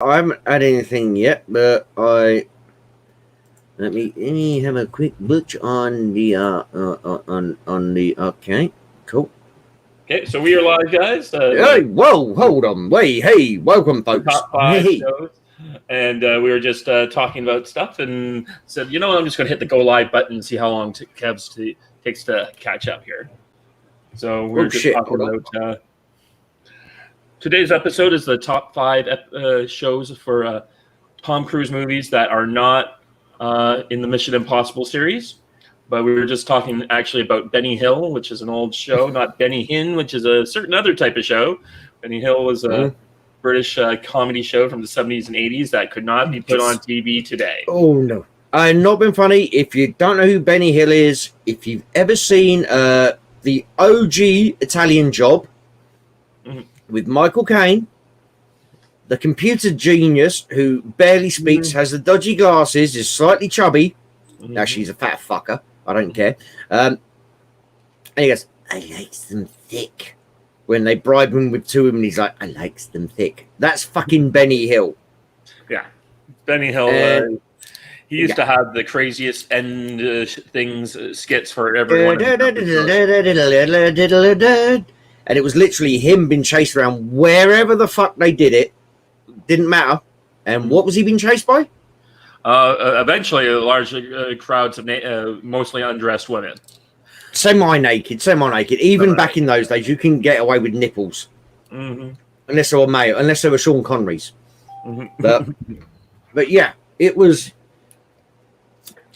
I haven't had anything yet, but let me have a quick look on the on the okay, cool. Okay, so we are live, guys. Hey, whoa, hold on, wait, hey, welcome, The folks. top five Hey, shows, and we were just talking about stuff, and said, I'm just going to hit the go live button and see how long takes to catch up here. So we oh were just shit, talking hold on. about today's episode is the top five shows for Tom Cruise movies that are not in the Mission Impossible series. But we were just talking actually about Benny Hill, which is an old show, not Benny Hinn, which is a certain other type of show. Benny Hill was a British comedy show from the 70s and 80s that could not be put on TV today. Oh no, not been funny. If you don't know who Benny Hill is, if you've ever seen the OG Italian Job with Michael Caine, the computer genius who barely speaks, has the dodgy glasses, is slightly chubby. Now she's a fat fucker. I don't care. And he goes, I like them thick. When they bribe him with two of them, he's like, I like them thick. That's fucking Benny Hill. Yeah. Benny Hill, he used to have the craziest end skits for everyone. And it was literally him being chased around wherever the fuck they did it. Didn't matter. And what was he being chased by? Eventually, large crowds of mostly undressed women. Semi-naked. Even back in those days, you can get away with nipples. Unless they were male, unless they were Sean Connery's. But yeah, it was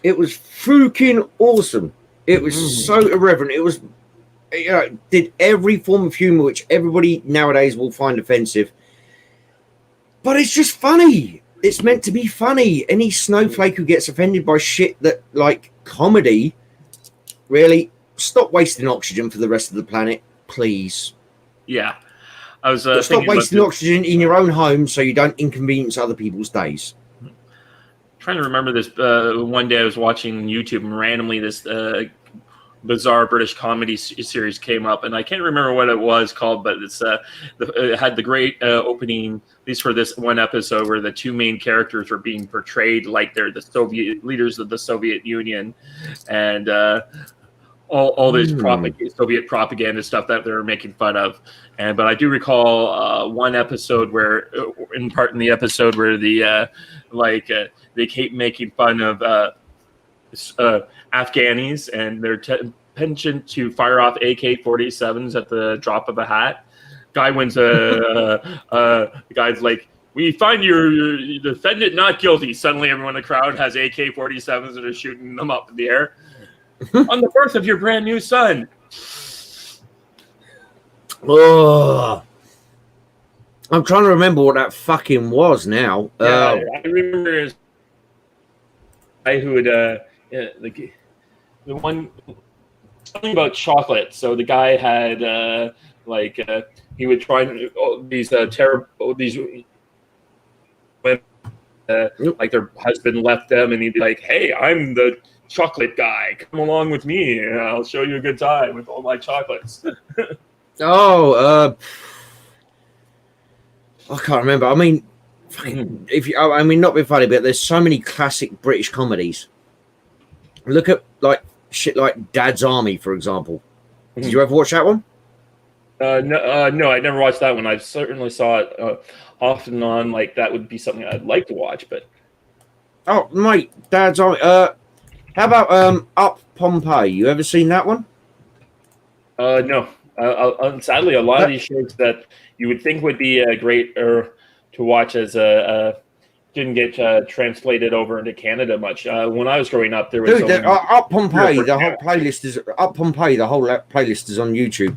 freaking awesome. It was so irreverent. It was, did every form of humor which everybody nowadays will find offensive. But it's just funny. It's meant to be funny. Any snowflake who gets offended by shit that, like, comedy, really, stop wasting oxygen for the rest of the planet, please. Yeah. I was stop wasting oxygen in your own home so you don't inconvenience other people's days. Trying to remember this. One day I was watching YouTube and randomly this bizarre British comedy series came up, and I can't remember what it was called, but it had the great opening, at least for this one episode, where the two main characters were being portrayed like they're the Soviet leaders of the Soviet Union, and all this Soviet propaganda stuff that they were making fun of. But I do recall one episode where, in the episode where they keep making fun of Afghanis and their penchant to fire off AK-47s at the drop of a hat. Guy wins the guy's like, we find your defendant not guilty. Suddenly everyone in the crowd has AK-47s and are shooting them up in the air. On the birth of your brand new son. Oh, I'm trying to remember what that fucking was now. Yeah, I remember his guy who would the one something about chocolate. So the guy had he would try these terrible women like their husband left them, and he'd be like, "Hey, I'm the chocolate guy. Come along with me, and I'll show you a good time with all my chocolates." I can't remember. I mean, not being funny, but there's so many classic British comedies. Look at like shit like Dad's Army, for example. Did you ever watch that one? No, I never watched that one. I certainly saw it off and on. Like that would be something I'd like to watch, but mate, Dad's Army. How about Up Pompeii? You ever seen that one? No. Sadly, a lot of these shows that you would think would be great to watch as didn't get translated over into Canada much. When I was growing up, there was Up Pompeii. The whole playlist is Up Pompeii. The whole playlist is on YouTube.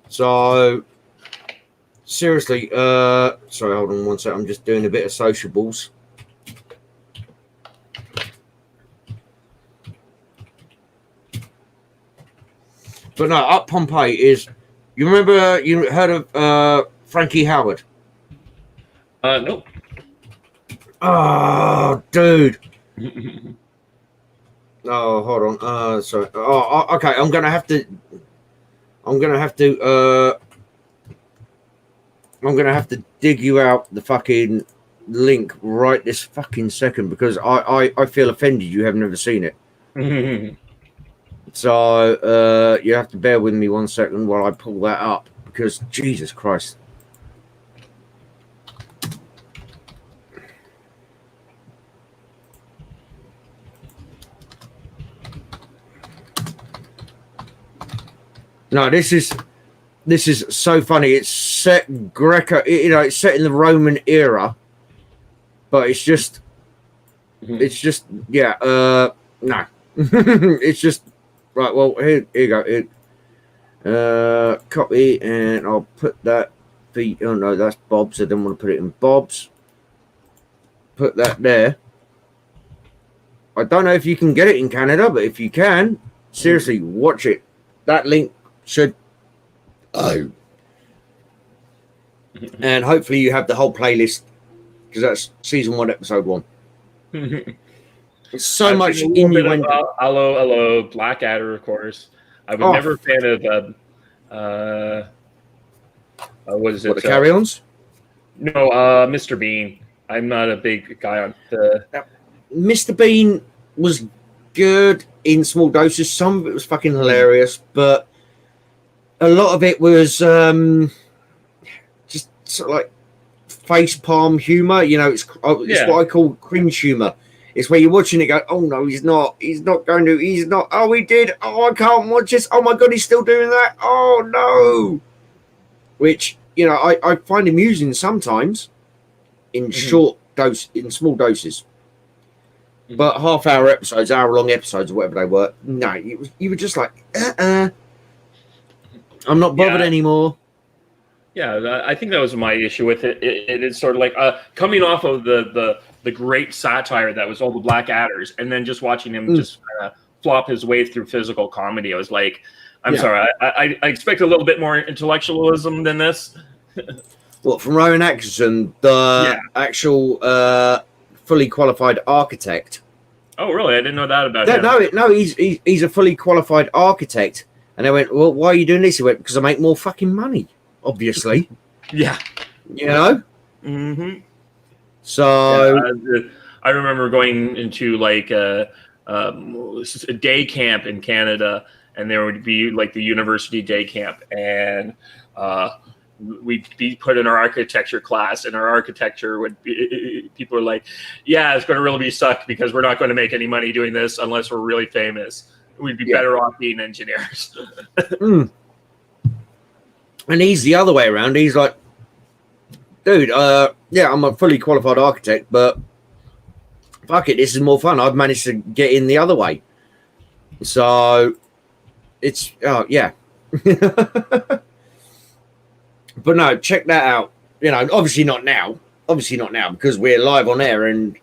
So seriously, sorry, hold on one sec. I'm just doing a bit of sociables. But no, Up Pompeii is. You remember? You heard of Frankie Howard? Nope. Oh, dude. Oh, hold on. Sorry. Oh, okay. I'm gonna have to. I'm gonna have to dig you out the fucking link right this fucking second because I feel offended you have never seen it. So you have to bear with me 1 second while I pull that up because Jesus Christ. No, this is so funny. It's set Greco, it's set in the Roman era, but it's just yeah. No, it's just right. Well, here you go. Copy, and I'll put that. Oh no, that's Bob's. I didn't want to put it in Bob's. Put that there. I don't know if you can get it in Canada, but if you can, seriously, watch it. That link should. Oh. And hopefully you have the whole playlist because that's season 1, episode 1. It's so much innuendo. Hello, Blackadder, of course. I was never a fan of. What is it? What, the Carry-Ons? No, Mr. Bean. I'm not a big guy on the. Mr. Bean was good in small doses. Some of it was fucking hilarious, but a lot of it was just sort of like face palm humor. It's what I call cringe humor. It's where you're watching it go, oh no, he's not going to, oh he did, oh I can't watch this, oh my god, he's still doing that, oh no. Which, I find amusing sometimes in small doses. But half-hour episodes, hour-long episodes, or whatever they were, no, you were just like, I'm not bothered anymore. Yeah, I think that was my issue with it. It is sort of like coming off of the great satire that was all the Blackadders, and then just watching him just kind of flop his way through physical comedy. I was like, I'm sorry, I expect a little bit more intellectualism than this. What, from Rowan Atkinson, the actual fully qualified architect? Oh, really? I didn't know that about him. No, he's a fully qualified architect. And I went, well, why are you doing this? He went, because I make more fucking money, obviously. Yeah. Mm-hmm. So I remember going into like a day camp in Canada, and there would be like the university day camp, and we'd be put in our architecture class, and our architecture would be, people are like, yeah, it's going to really be sucked because we're not going to make any money doing this unless we're really famous. We'd be better off being engineers. And he's the other way around. He's like, dude, I'm a fully qualified architect, but fuck it, this is more fun. I've managed to get in the other way. So it's, yeah. But no, check that out. Obviously not now. Because we're live on air, and,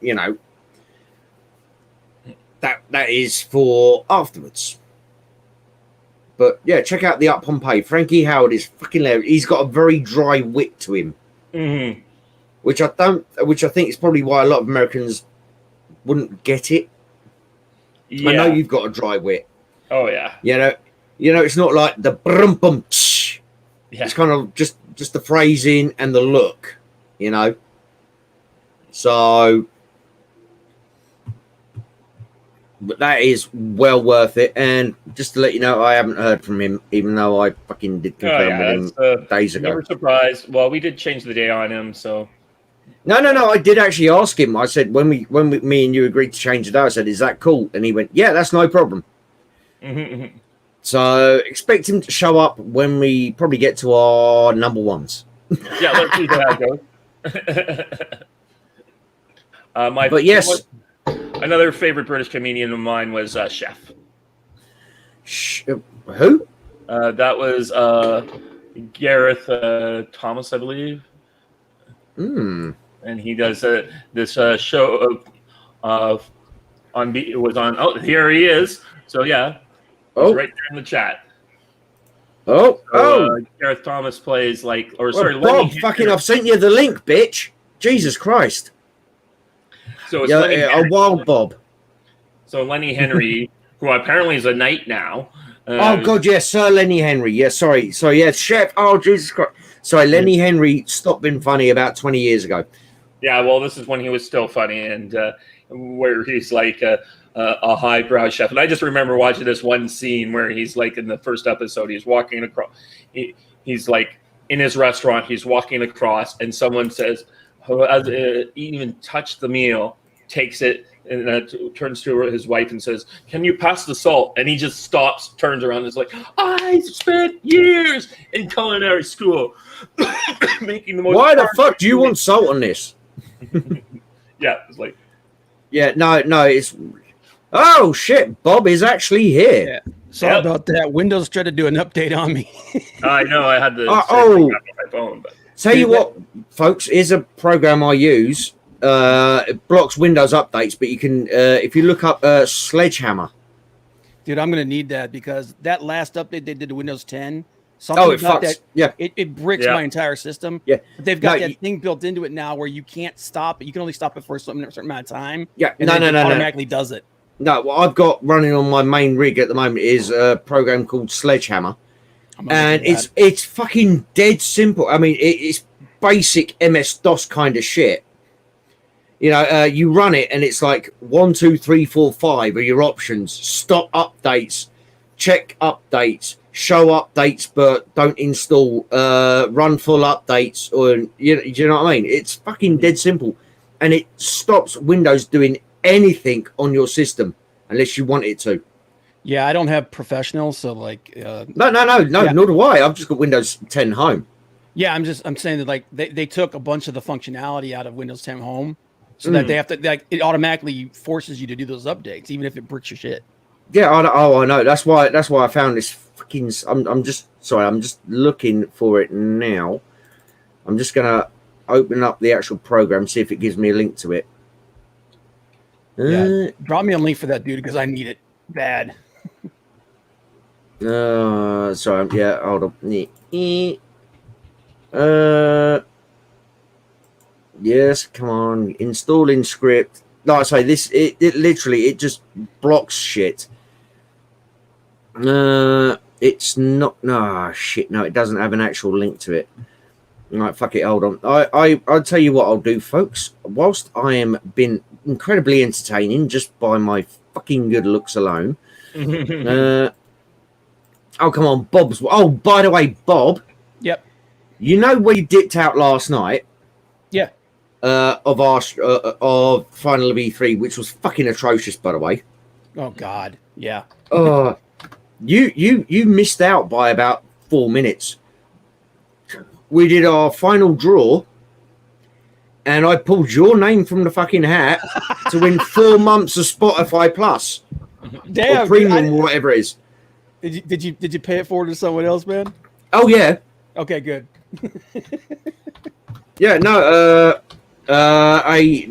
that is for afterwards. But yeah, check out the Up Pompeii. Frankie Howard is fucking hilarious. He's got a very dry wit to him, which I think is probably why a lot of Americans wouldn't get it. Yeah. I know you've got a dry wit. Oh yeah. It's not like the brum bum. Yeah. It's kind of just the phrasing and the look, So. But that is well worth it. And just to let you know, I haven't heard from him, even though I fucking did confirm with him days ago. Never surprised. Well, we did change the day on him, so. No. I did actually ask him. I said, when me and you agreed to change the day, I said, is that cool? And he went, yeah, that's no problem. Mm-hmm. So expect him to show up when we probably get to our number ones. Yeah, let's see how it goes. But yes. Another favorite British comedian of mine was Chef. Who? That was Gareth Thomas, I believe. And he does this show of on. It was on. Oh, here he is. So yeah, he's right there in the chat. Gareth Thomas plays like, or sorry, Bob. Fucking, I've sent you the link, bitch. Jesus Christ. So it's a wild Bob. So Lenny Henry, who apparently is a knight now. Oh God, yes, Sir Lenny Henry. Yeah, sorry, yeah, Chef. Oh Jesus Christ. Sorry, Lenny Henry stopped being funny about 20 years ago. Yeah, well, this is when he was still funny, and where he's like a highbrow chef. And I just remember watching this one scene where he's like in the first episode, he's walking across. He's like in his restaurant, he's walking across, and someone says, "Who has even touched the meal?" Takes it and turns to his wife and says, "Can you pass the salt?" And he just stops, turns around, and is like, "I spent years in culinary school making the most." Why the fuck do you want salt on this? Yeah, it's like, yeah, no, it's. Oh shit! Bob is actually here. Yeah. Sorry about that. Windows tried to do an update on me. I know I had the on my phone, but tell you what, folks, is a program I use. It blocks Windows updates, but you can if you look up Sledgehammer. Dude, I'm gonna need that because that last update they did to Windows 10. It fucks. That, yeah, it bricks my entire system. Yeah, but they've got that thing built into it now where you can't stop it. You can only stop it for a certain amount of time. Yeah, and it automatically does it. No, what I've got running on my main rig at the moment is a program called Sledgehammer, and it's fucking dead simple. I mean, it's basic MS DOS kind of shit. You know, you run it, and it's like 1, 2, 3, 4, 5 are your options. Stop updates, check updates, show updates, but don't install. Run full updates, or do you know what I mean? It's fucking dead simple, and it stops Windows doing anything on your system unless you want it to. Yeah, I don't have professional, so like. No, nor do I. I've just got Windows 10 Home. Yeah, I'm saying that like they took a bunch of the functionality out of Windows 10 Home. So that they have to, like, it automatically forces you to do those updates, even if it bricks your shit. Yeah, I know. That's why I found this fucking. I'm just looking for it now. I'm just gonna open up the actual program, see if it gives me a link to it. Yeah, drop me a link for that, dude, because I need it bad. Sorry. Yeah, hold on. Yes, come on. Installing script. Like I say, it literally just blocks shit. It's not. No shit. No, it doesn't have an actual link to it. Right, fuck it. Hold on. I'll tell you what I'll do, folks. Whilst I am been incredibly entertaining just by my fucking good looks alone. Oh come on, Bob's. Oh, by the way, Bob. Yep. You know where you dipped out last night? Yeah. Of our of Final of E3, which was fucking atrocious, by the way. Oh God, yeah. You missed out by about 4 minutes. We did our final draw, and I pulled your name from the fucking hat to win 4 months of Spotify Plus, damn, or premium, or whatever it is. Did you pay it forward to someone else, man? Oh yeah. Okay, good. Yeah, no. A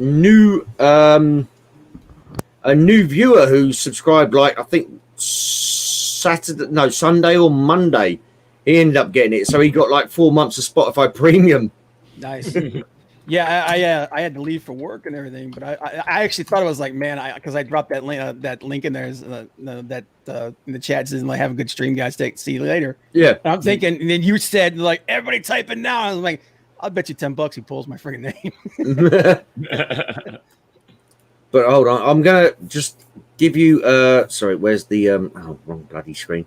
new viewer who subscribed, like I think Sunday or Monday, he ended up getting it. So he got like 4 months of Spotify Premium. Nice. Yeah, I had to leave for work and everything, but I actually thought it was like, man, because I dropped that link in there, that in the chat says like, have a good stream, guys. See you later. Yeah. And I'm thinking, and then you said like, everybody type it now. I was like, I'll bet you $10 he pulls my freaking name. But hold on, I'm gonna just give you sorry, where's the wrong bloody screen.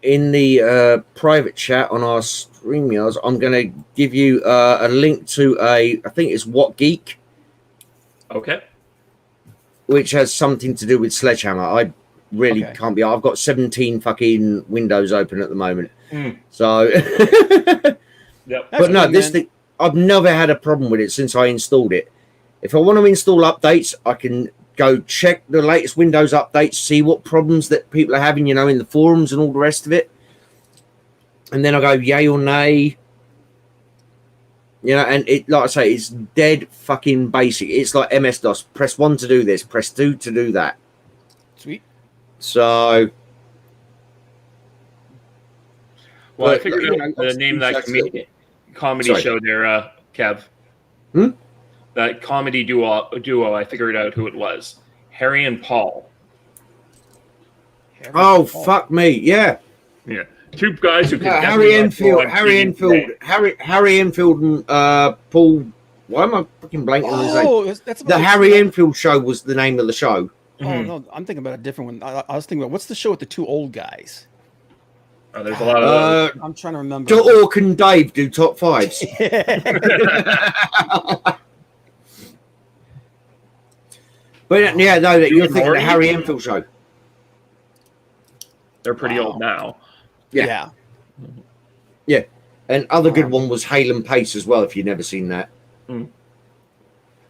In the private chat on our StreamYards, I'm gonna give you a link to I think it's What Geek. Okay. Which has something to do with Sledgehammer. I really can't be. I've got 17 fucking windows open at the moment. So yep. But no, this thing, I've never had a problem with it since I installed it. If I want to install updates, I can go check the latest Windows updates, see what problems that people are having, in the forums and all the rest of it. And then I go yay or nay. And it, like I say, it's dead fucking basic. It's like MS-DOS. Press 1 to do this, press 2 to do that. Sweet. So... Well, I figured out the name of that comedy show there, Kev. That comedy duo, I figured out who it was. Harry and Paul. Fuck me, yeah. Yeah. Two guys who can Harry definitely not go Enfield, on Harry TV Enfield, today. Harry Enfield, and Paul. Why am I fucking blanking on his name? Oh, that's The Harry Enfield Show was the name of the show. Oh no, I'm thinking about a different one. I was thinking about what's the show with the two old guys? Oh, there's a lot of those. I'm trying to remember. The Ork and Dave do top fives. But yeah, no, that you're thinking Morty? the Harry Enfield Show. They're pretty Wow. old now. Yeah. And other good one was Hale and Pace as well. If you've never seen that. Mm.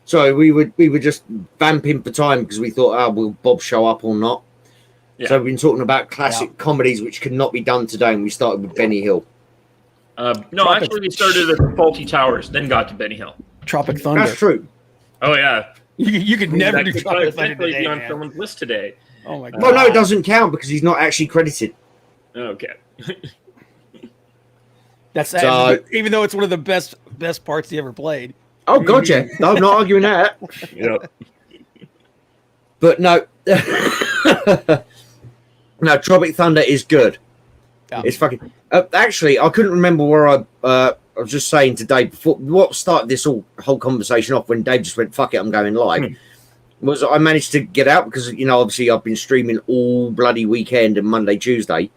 So we were just vamping for time because we thought, oh, will Bob show up or not? Yeah. So we've been talking about classic comedies which could not be done today, and we started with Benny Hill. No, Tropic- actually, we started at Faulty Towers, then got to Benny Hill. Tropic Thunder. That's true. Oh yeah, You could never that do could Tropic Thunder technically today, be on man. someone's list today. Oh my god. Well, no, it doesn't count because he's not actually credited. Okay. That's So- even though it's one of the best parts he ever played. Oh, God, yeah. No, I'm not arguing that. Yep. But no. No, Tropic Thunder is good. Yeah. It's fucking. Actually, I couldn't remember where I was just saying to Dave before what started this whole conversation off when Dave just went, fuck it, I'm going live. Was I managed to get out because, obviously I've been streaming all bloody weekend and Monday, Tuesday.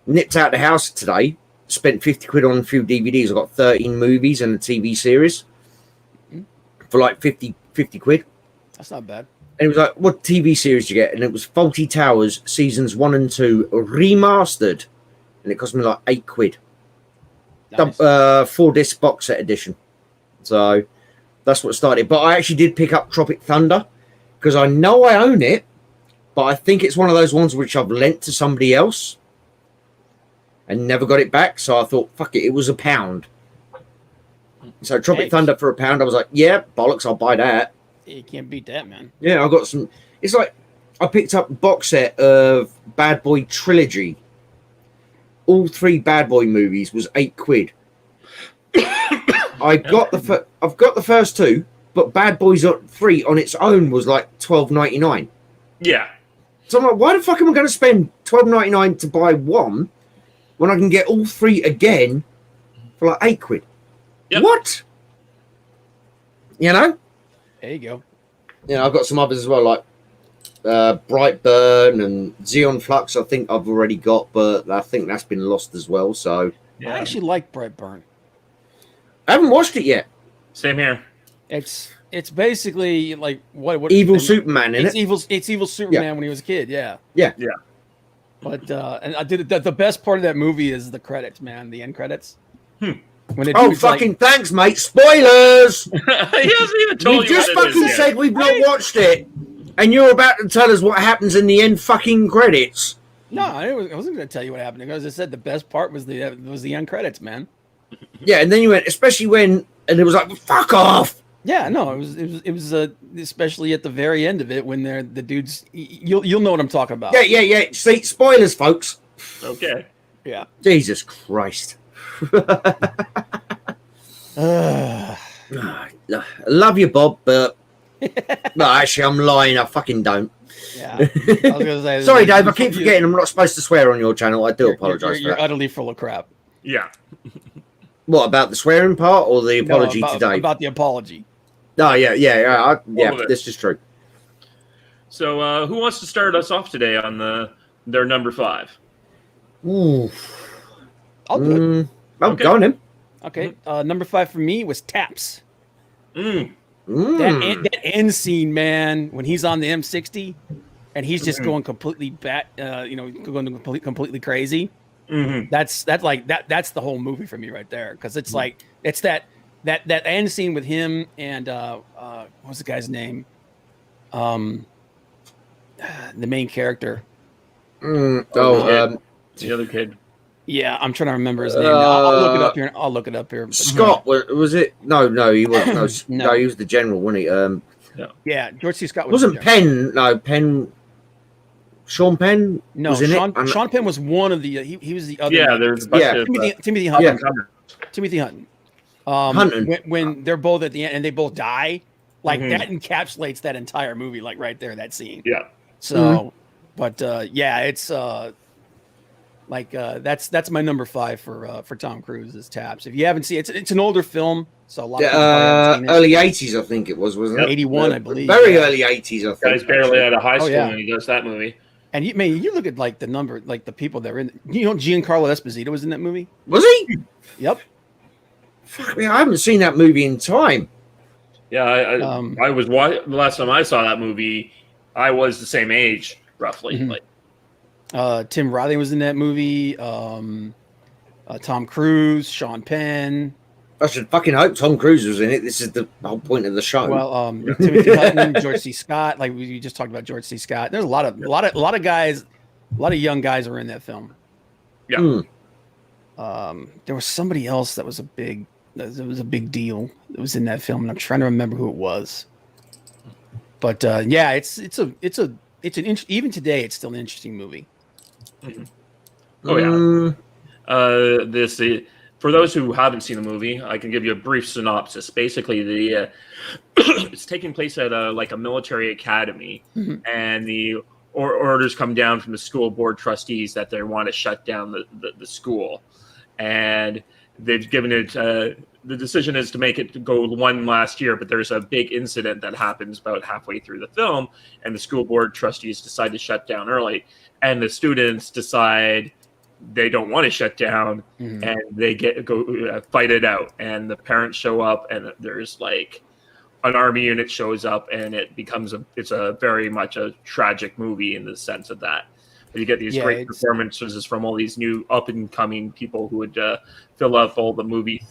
Nipped out the house today, spent 50 quid on a few DVDs. I got 13 movies and a TV series for like 50 quid. That's not bad. And it was like, what TV series do you get? And it was Faulty Towers seasons 1 and 2 remastered. And it cost me like 8 quid. Nice. 4-disc box set edition. So that's what started. But I actually did pick up Tropic Thunder because I know I own it, but I think it's one of those ones which I've lent to somebody else and never got it back. So I thought, fuck it, it was £1. So Tropic Thunder for £1. I was like, yeah, bollocks, I'll buy that. You can't beat that, man. Yeah, I got some. It's like I picked up a box set of Bad Boy Trilogy. All 3 Bad Boy movies was 8 quid. I've got the first 2, but Bad Boys 3 on its own was like $12.99. Yeah. So I'm like, why the fuck am I going to spend $12.99 to buy one when I can get all 3 again for like 8 quid? Yep. What? There you go. I've got some others as well, like Brightburn and Xeon Flux. I think I've already got, but I think that's been lost as well. So Yeah. I actually like Brightburn. I haven't watched it yet. Same here. It's basically like what Evil Superman in it's it. evil Superman when he was a kid. Yeah. Yeah. Yeah. But and I did the best part of that movie is the credits, man. The end credits. When the Oh, dude's like- fucking thanks, mate. Spoilers. He hasn't even told We've you just what it is fucking yet. said we've not watched it, and you're about to tell us what happens in the end fucking credits. No, I wasn't going to tell you what happened. As I said, the best part was the end credits, man. Yeah, and then you went, especially when, and it was like, fuck off. Yeah, no, it was especially at the very end of it when the dudes. You'll know what I'm talking about. Yeah. See, spoilers, folks. Okay. Yeah. Jesus Christ. Ugh. I love you, Bob, but no, actually, I'm lying. I fucking don't. Yeah. I was gonna say, Sorry, Dave. I keep forgetting I'm not supposed to swear on your channel. I do apologize for You're that. utterly full of crap. Yeah. What about the swearing part or the apology No, to Dave? about the apology. Oh, yeah. All of it. This is true. So, who wants to start us off today on their number 5? Ooh. I'll do it. Okay. Go on him. Okay. Number 5 for me was Taps. Mm. That end scene, man, when he's on the M60 and he's just going completely going completely crazy. Mm-hmm. That's the whole movie for me right there, because it's like it's that end scene with him and what's the guy's name? The main character. The other kid. Yeah, I'm trying to remember his name. I'll look it up here. Scott, was it? No, he wasn't. No. No, he was the general, wasn't he? Yeah, George C. Scott was Wasn't Penn? No, Penn. Sean Penn No, was in it. Sean Penn was one of the. He was the other. Yeah, one. there's a bunch of Timothy Hutton. Yeah. Timothy Hutton. Hunting. When they're both at the end and they both die, like that encapsulates that entire movie, like right there, that scene. Yeah. So, but yeah, it's Like that's my number 5 for Tom Cruise is Taps. If you haven't seen it, it's an older film, so a lot of people probably haven't seen it. Early 80s, I think it was, wasn't it? 81, I believe. Very early 80s, I think. Guy's barely out of high school yeah. when he does that movie. And you look at like the number, like the people that were in. Giancarlo Esposito was in that movie. Was he? Yep. Fuck me, I haven't seen that movie in time. Yeah, I was the last time I saw that movie, I was the same age roughly. Mhm. Like Tim Riley was in that movie. Tom Cruise, Sean Penn. I should fucking hope Tom Cruise was in it. This is the whole point of the show. Well, Timothy Hutton, George C. Scott. Like we just talked about George C. Scott. There's a lot of guys, a lot of young guys were in that film. yeah. There was somebody else that was a big deal that was in that film, and I'm trying to remember who it was. But yeah, even today it's still an interesting movie. Oh yeah. For those who haven't seen the movie, I can give you a brief synopsis. Basically, it's taking place at a military academy, and the orders come down from the school board trustees that they want to shut down the school, and they've given it. The decision is to make it go one last year, but there's a big incident that happens about halfway through the film, and the school board trustees decide to shut down early, and the students decide they don't want to shut down, and they go fight it out, and the parents show up, and there's like an army unit shows up, and it's a very much a tragic movie in the sense of that. But you get these great performances from all these new up and coming people who would fill up all the movie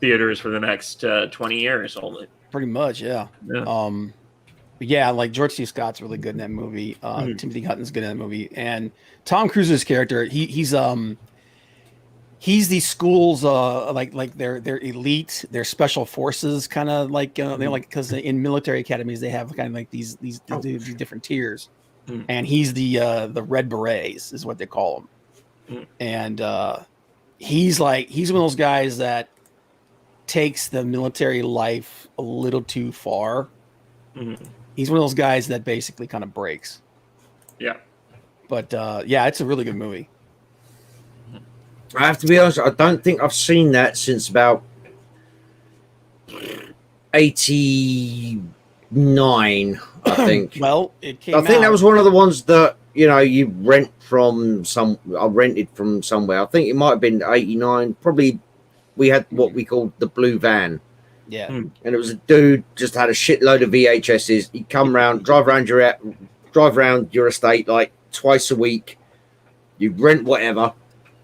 theaters for the next 20 years only. Pretty much, yeah. But yeah, like George C. Scott's really good in that movie. Timothy Hutton's good in that movie, and Tom Cruise's character, he's the school's like their elite, their special forces kind of like they like, because in military academies they have kind of like these different tiers, and he's the Red Berets is what they call him, and he's one of those guys that takes the military life a little too far. He's one of those guys that basically kind of breaks. Yeah. But yeah, it's a really good movie. I have to be honest, I don't think I've seen that since about 89, I think. Well, it came I think out. that was one of the ones that, you rent from I rented from somewhere. I think it might have been 89. Probably we had what we called the blue van. Yeah. And it was a dude just had a shitload of VHSs. He'd come round, drive around your estate like twice a week. You'd rent whatever.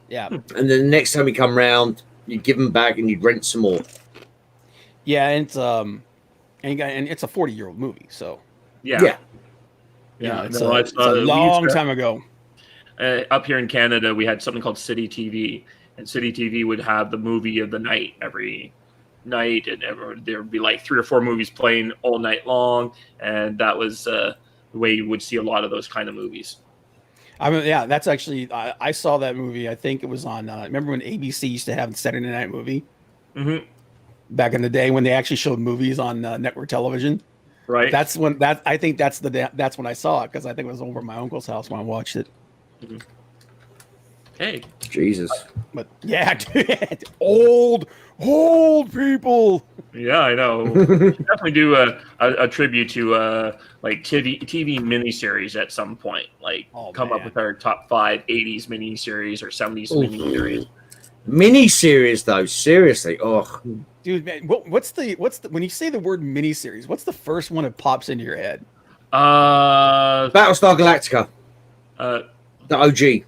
Yeah. And then the next time he come round, you'd give him back and you'd rent some more. Yeah, and it's and it's a 40-year-old movie, so yeah. It's a long time ago. Up here in Canada, we had something called City TV, and City TV would have the movie of the night every night, and there would be like 3 or 4 movies playing all night long, and that was the way you would see a lot of those kind of movies. I mean, yeah, that's actually I saw that movie. I think it was on. Remember when ABC used to have Saturday Night Movie? Back in the day when they actually showed movies on network television. Right. That's when I think that's when I saw it, because I think it was over at my uncle's house when I watched it. Hey, Jesus. But yeah, dude, old people. Yeah, I know. Definitely do a tribute to like TV miniseries at some point. Like come up with our top 5 80s miniseries or 70s miniseries. Miniseries though, seriously. Oh, dude, man, what's the when you say the word miniseries, what's the first one that pops into your head? Battlestar Galactica. The OG.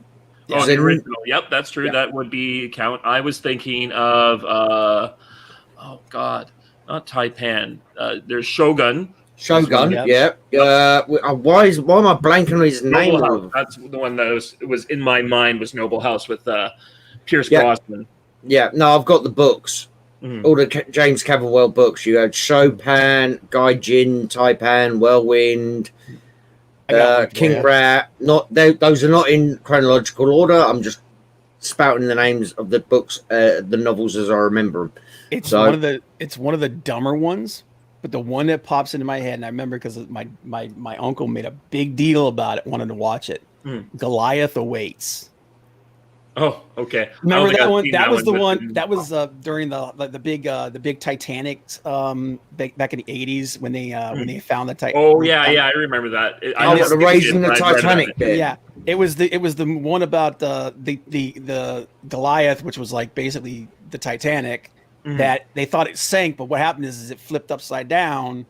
Oh, the original. Yep, that's true. That would be count. I was thinking of oh god, not Taipan. There's Shogun. Shogun, yeah. Why am I blanking on his name? That's the one that was in my mind, was Noble House with Pierce Brosnan. Yeah, no, I've got the books. All the James Cavill books. You had Chopin, Gaijin, Taipan, Whirlwind, King Rat. Those are not in chronological order. I'm just spouting the names of the books, the novels as I remember them. It's one of the dumber ones, but the one that pops into my head, and I remember because my uncle made a big deal about it, wanted to watch it. Goliath Awaits. Oh, okay. Remember that one? That was the but- one. That was during the big Titanic back in the '80s when they found the Titanic. Oh yeah, I remember that. Oh, the raising the Titanic bit. Yeah, it was the one about the Goliath, which was like basically the Titanic. That they thought it sank, but what happened is it flipped upside down,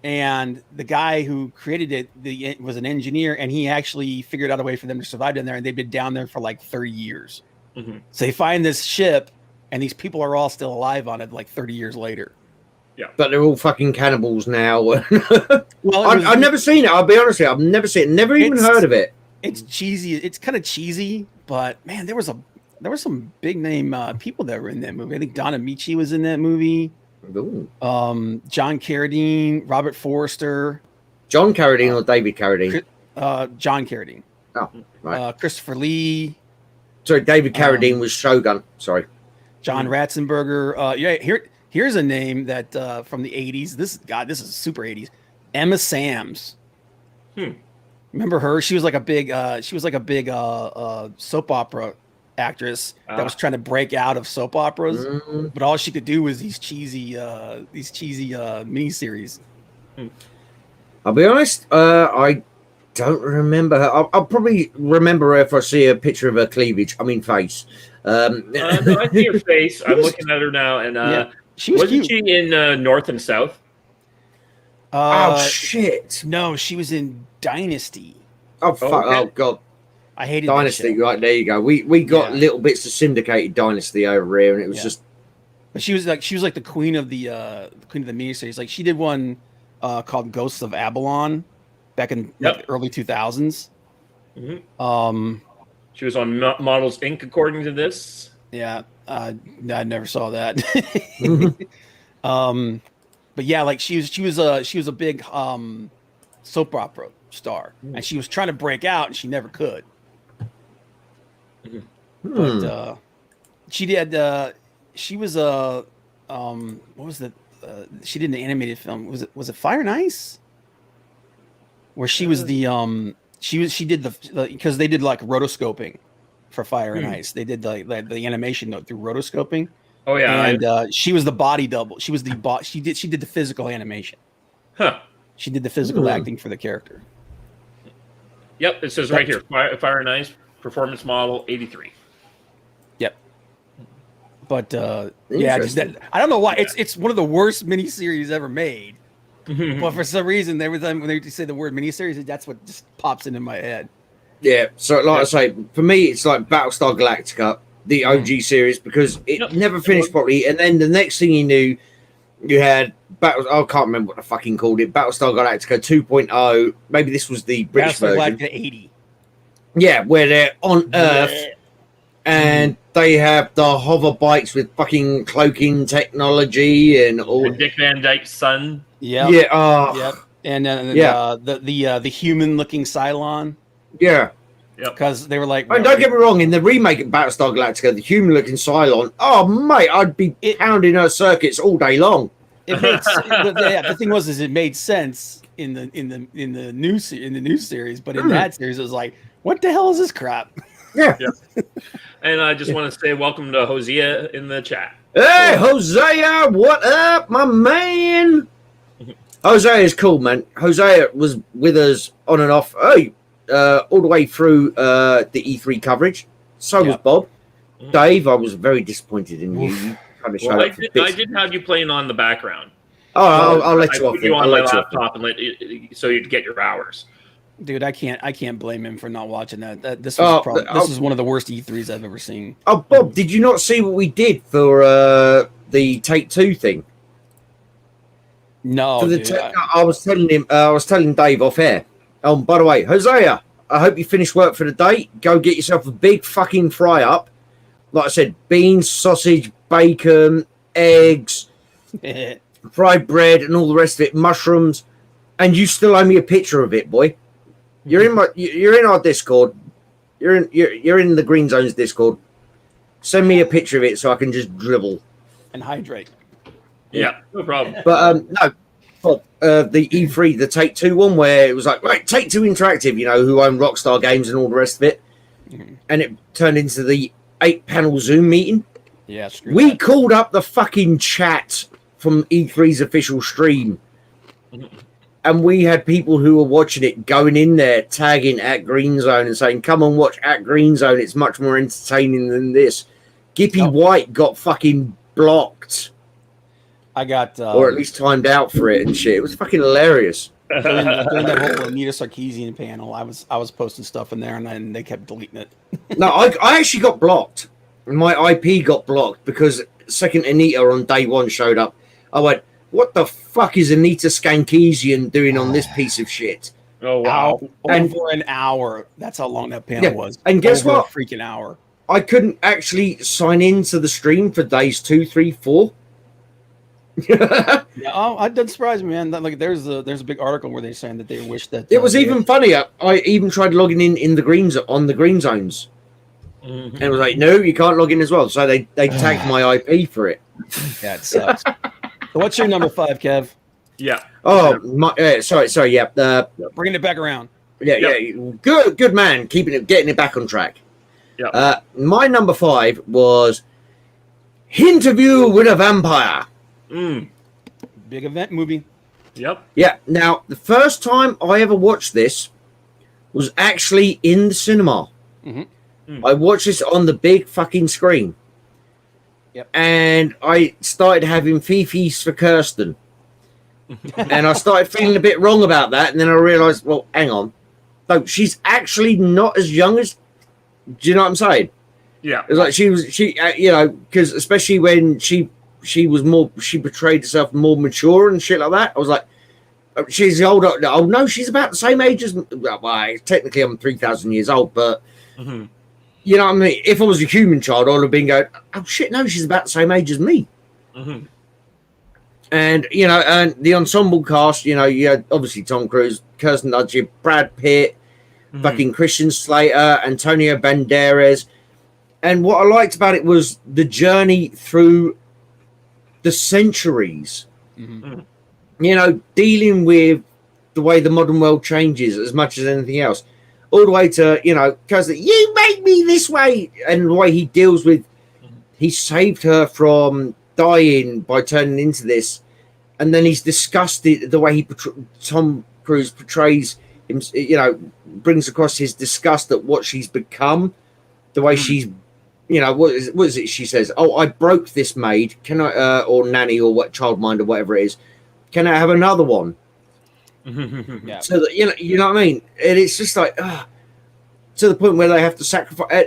and the guy who created it was an engineer, and he actually figured out a way for them to survive in there, and they've been down there for like 30 years. So they find this ship, and these people are all still alive on it like 30 years later. Yeah, but they're all fucking cannibals now. Well, I've never seen it. I'll be honest with you. I've never seen it. Never even heard of it. It's cheesy. It's kind of cheesy, but man, there was some big name people that were in that movie. I think Don Amici was in that movie. Ooh. John Carradine, Robert Forster. John Carradine or David Carradine? John Carradine. Oh, right. Christopher Lee. Sorry, David Carradine was Shogun. Sorry. John Ratzenberger. Here's a name that from the 80s. This is super 80s. Emma Sams. Remember her? She was like a big soap opera actress that was trying to break out of soap operas, but all she could do was these cheesy miniseries. I'll be honest, I don't remember her. I'll probably remember her if I see a picture of her cleavage. I mean, face. No, I see her face. I'm looking at her now, and wasn't she in North and South? Oh shit! No, she was in Dynasty. Oh fuck! Okay. Oh god! I hated Dynasty. Right, there you go. We got little bits of syndicated Dynasty over here, and it was just. But she was like the queen of the miniseries. Like she did one called Ghosts of Avalon back in like, early 2000s. She was on Models Inc. according to this. Yeah, I never saw that. But yeah, like she was a big soap opera star, and she was trying to break out, and she never could. But she did. She was what was the? She did an animated film. Was it Fire and Ice? Where she was the she did the because they did like rotoscoping for Fire and Ice. They did the animation through rotoscoping. Oh yeah, and she was the body double. She was the She did the physical animation. Huh. She did the physical acting for the character. Yep, it says right here, Fire and Ice performance model 83. Yep. But yeah, I don't know why it's one of the worst miniseries ever made. But for some reason, every time when they say the word miniseries, that's what just pops into my head. Yeah. So, like I say, for me, it's like Battlestar Galactica, the OG series, because it never finished properly. And then the next thing you knew, you had I can't remember what the fucking called it. Battlestar Galactica 2.0. Maybe this was the British version. Like the 80. Yeah, where they're on Earth and they have the hover bikes with fucking cloaking technology and all. And Dick Van Dyke's son. Yeah. Yeah. Oh. Yep. And the human looking Cylon. Yeah. Because they were like, don't get me wrong, in the remake of Battlestar Galactica, the human-looking Cylon, oh mate, I'd be pounding her circuits all day long. The thing was, it made sense in the new series, but in that series, it was like, what the hell is this crap? Yeah. And I just want to say welcome to Hosea in the chat. Hey, Hosea, what up, my man? Hosea is cool, man. Hosea was with us on and off. All the way through the E3 coverage. So was Bob. Dave, I was very disappointed in you. You kind of showed up I did have you playing on the background. Oh, I'll let you off. I put you on my laptop and so you'd get your hours. Dude, I can't blame him for not watching that. This was this is one of the worst E3s I've ever seen. Oh, Bob, did you not see what we did for the Take-Two thing? No, I was telling Dave off air. Oh, by the way, Hosea, I hope you finish work for the day. Go get yourself a big fucking fry up. Like I said, beans, sausage, bacon, eggs, fried bread, and all the rest of it, mushrooms. And you still owe me a picture of it, boy. You're in our Discord. You're in the Green Zones Discord. Send me a picture of it so I can just dribble and hydrate. Yeah, no problem. But no. The E3, the Take-Two one, where it was like, right, Take-Two Interactive, who own Rockstar Games and all the rest of it. and it turned into the 8-panel Zoom meeting. Yeah, we called up the fucking chat from E3's official stream, and we had people who were watching it going in there, tagging at Green Zone and saying, "Come and watch at Green Zone. It's much more entertaining than this." Gippy White got fucking blocked. I got, or at least timed out for it and shit. It was fucking hilarious. During that whole Anita Sarkeesian panel, I was posting stuff in there, and then they kept deleting it. No, I actually got blocked. My IP got blocked because second Anita on day one showed up. I went, "What the fuck is Anita Skankeesian doing on this piece of shit?" Oh wow! Over an hour. That's how long that panel was. And guess what? A freaking hour. I couldn't actually sign into the stream for days 2, 3, 4. Yeah, it doesn't surprise me, man. Like, there's a big article where they're saying that they wish that it was even funnier. I even tried logging in the green zones, and it was like, "No, you can't log in as well." So they tagged my IP for it. Yeah, it sucks. So what's your number 5, Kev? Yeah. Oh, sorry. Yeah. Bringing it back around. Yeah. Good man. Getting it back on track. Yeah. My number 5 was Interview with a Vampire. Big event movie. Yep. Yeah. Now, the first time I ever watched this was actually in the cinema. I watched this on the big fucking screen. Yep. And I started having fifis for Kirsten. And I started feeling a bit wrong about that. And then I realized, well, hang on. No, she's actually not as young as... Do you know what I'm saying? Yeah. It's like she because especially when she portrayed herself more mature and shit like that. I was like, she's older. Oh no, she's about the same age as. Well, technically, I'm 3,000 years old, but you know what I mean. If I was a human child, I'd have been going, "Oh shit, no, she's about the same age as me." And and the ensemble cast, you had obviously Tom Cruise, Kirsten Dunst, Brad Pitt, fucking Christian Slater, Antonio Banderas. And what I liked about it was the journey through the centuries. Dealing with the way the modern world changes as much as anything else. All the way to, because you make me this way. And the way he deals with, he saved her from dying by turning into this. And then he's disgusted the way Tom Cruise portrays him, brings across his disgust at what she's become, the way she's, what is it she says? "Oh, I broke this maid. Can I, or nanny, or what, childminder, whatever it is. Can I have another one?" Yeah. So that, you know what I mean? And it's just like, to the point where they have to sacrifice.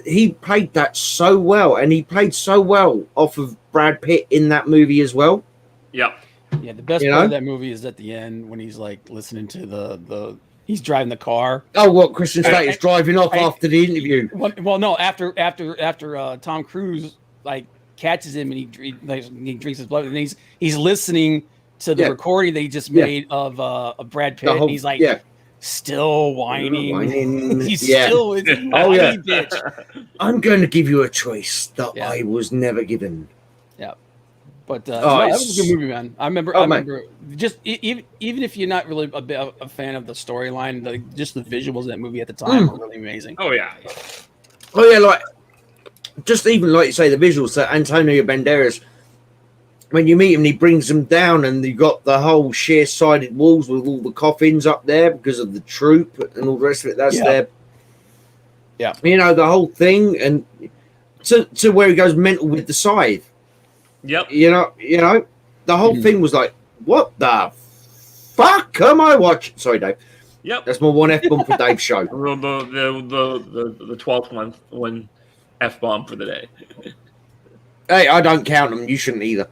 He played that so well, and he played so well off of Brad Pitt in that movie as well. Yeah. Yeah, the best part of that movie is at the end when he's like listening to the he's driving the car. Oh, what, Christian Slater's driving off after the interview? Well, no, after Tom Cruise like catches him and he drinks his blood, and he's listening to the recording they just made of Brad Pitt, and he's like still whining. He's still it's bitch. "I'm going to give you a choice that I was never given." Yeah. But that was a good movie, man. I remember just even if you're not really a fan of the storyline, just the visuals of that movie at the time were really amazing. Oh yeah, like just even like you say, the visuals that Antonio Banderas, when you meet him, he brings them down, and you got the whole sheer-sided walls with all the coffins up there because of the troop and all the rest of it. That's there. Yeah, the whole thing, and to where he goes mental with the scythe. Yep. The whole thing was like, what the fuck am I watching? Sorry, Dave. Yep. That's my one F-bomb for Dave's show. The 12th one F-bomb for the day. Hey, I don't count them. You shouldn't either.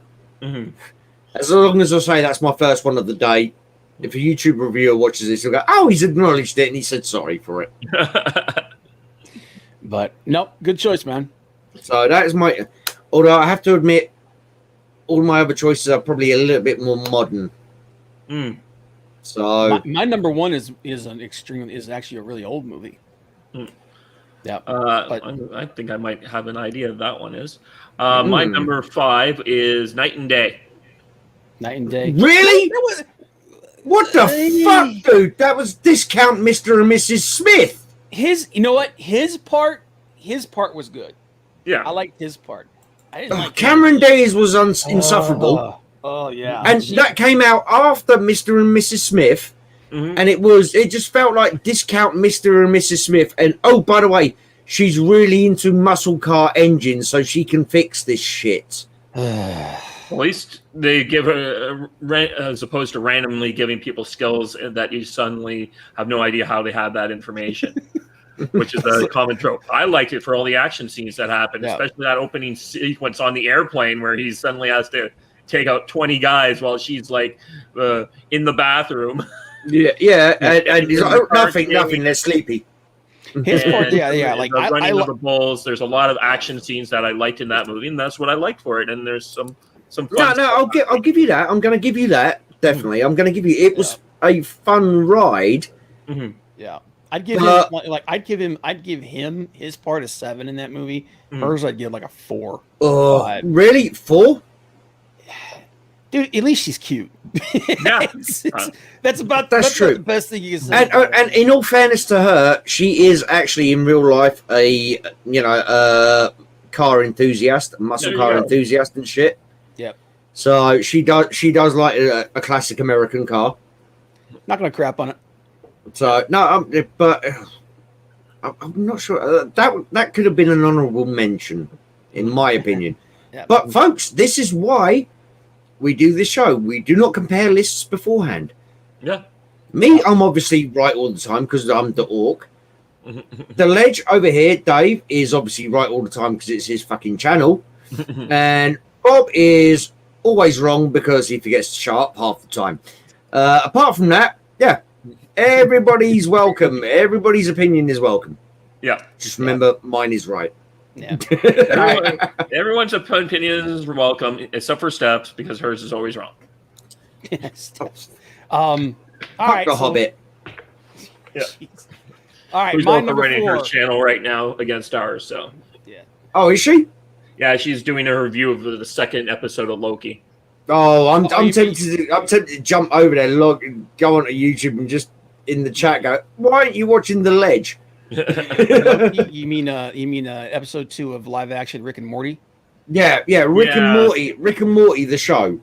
As long as I say that's my first one of the day, if a YouTube reviewer watches this, he'll go, "Oh, he's acknowledged it and he said sorry for it." But nope, good choice, man. So that is my. Although I have to admit, all my other choices are probably a little bit more modern. So my number 1 is actually a really old movie. Yeah, but I think I might have an idea of that one is. My number 5 is Night and Day. Night and Day. Really? What the fuck, dude? That was discount Mr. and Mrs. Smith. You know what? His part was good. Yeah. I liked his part. I didn't like Cameron Diaz was insufferable. Oh yeah, And that came out after Mr. and Mrs. Smith, Mhm. and it just felt like discount Mr. and Mrs. Smith. And oh, by the way, she's really into muscle car engines, so she can fix this shit. At least they give her, as opposed to randomly giving people skills that you suddenly have no idea how they have that information, which is a common trope. I liked it for all the action scenes that happened, especially that opening sequence on the airplane where he suddenly has to take out 20 guys while she's like in the bathroom. Yeah, and he's like, oh, nothing, they're sleepy. His part, yeah, like running of the bulls. There's a lot of action scenes that I liked in that movie, and that's what I liked for it. And there's some fun I'll give you that. I'm going to give you that. Definitely, I'm going to give you. It was a fun ride. Mm-hmm. Yeah, I'd give him I'd give him his part a 7 in that movie. Hers I'd give like a 4. Really? 4? Dude, at least she's cute. Yeah, that's true. The best thing you can say. And in all fairness to her, she is actually in real life a car enthusiast, muscle car enthusiast and shit. Yep. So she does like a classic American car. Not gonna crap on it. So no, but I'm not sure that could have been an honourable mention, in my opinion. Yeah. But folks, this is why we do this show. We do not compare lists beforehand. Yeah. Me, I'm obviously right all the time because I'm the Ork. The Ledge over here, Dave, is obviously right all the time because it's his fucking channel. And Bob is always wrong because he forgets to shut up half the time. Apart from that, yeah, everybody's welcome. Everybody's opinion is welcome. Yeah. Just remember, mine is right. Yeah. Everyone's opinions are welcome, except for Steph's, because hers is always wrong. All right, the Hobbit. Yeah. All right, who's my also number running 4. her channel right now against ours. So. Yeah. Oh, is she? Yeah, she's doing a review of the second episode of Loki. Oh, I'm tempted to jump over there, go onto YouTube, and just in the chat go, why aren't you watching The Ledge? You mean episode 2 of live action Rick and Morty? Yeah, Rick and Morty, the show.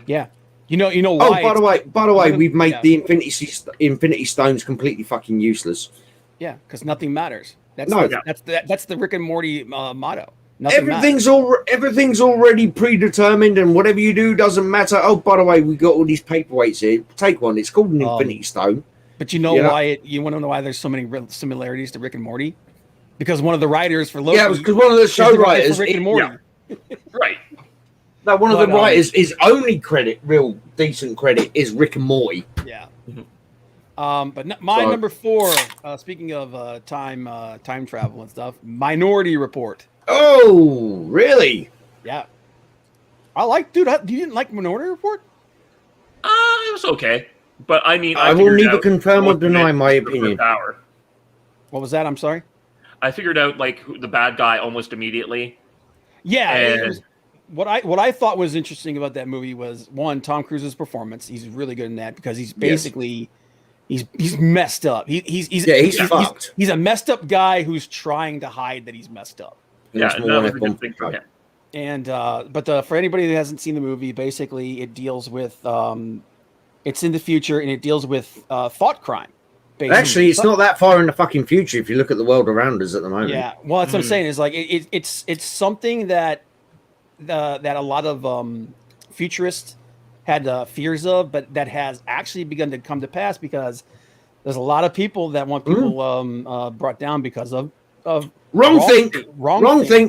Yeah, you know why? Oh, by the way, we've made the Infinity Stones completely fucking useless. Yeah, because nothing matters. That's the Rick and Morty motto. Everything's already predetermined, and whatever you do doesn't matter. Oh, by the way, we got all these paperweights here. Take one. It's called an Infinity Stone. But you want to know why there's so many similarities to Rick and Morty? Because one of the writers for Loki. Yeah, it was because one of the show writers. Rick and Morty. Yeah. Right. No, one of the writers, his only real decent credit, is Rick and Morty. Yeah. But my number 4. Speaking of time travel and stuff, Minority Report. Oh, really? Yeah. You didn't like Minority Report? It was okay. But I mean, I will neither confirm or deny my opinion. What was that? I'm sorry. I figured out like the bad guy almost immediately. Yeah. What I thought was interesting about that movie was, one, Tom Cruise's performance. He's really good in that because he's basically he's messed up. He's fucked. He's a messed up guy who's trying to hide that he's messed up. Yeah, that was a good thing for him. And for anybody that hasn't seen the movie, basically it deals with it's in the future and it deals with thought crime. Basically. Actually, it's not that far in the fucking future if you look at the world around us at the moment. Yeah, well, that's what I'm saying. Is like it's something that a lot of futurists had fears of, but that has actually begun to come to pass because there's a lot of people that want people brought down because of wrong think,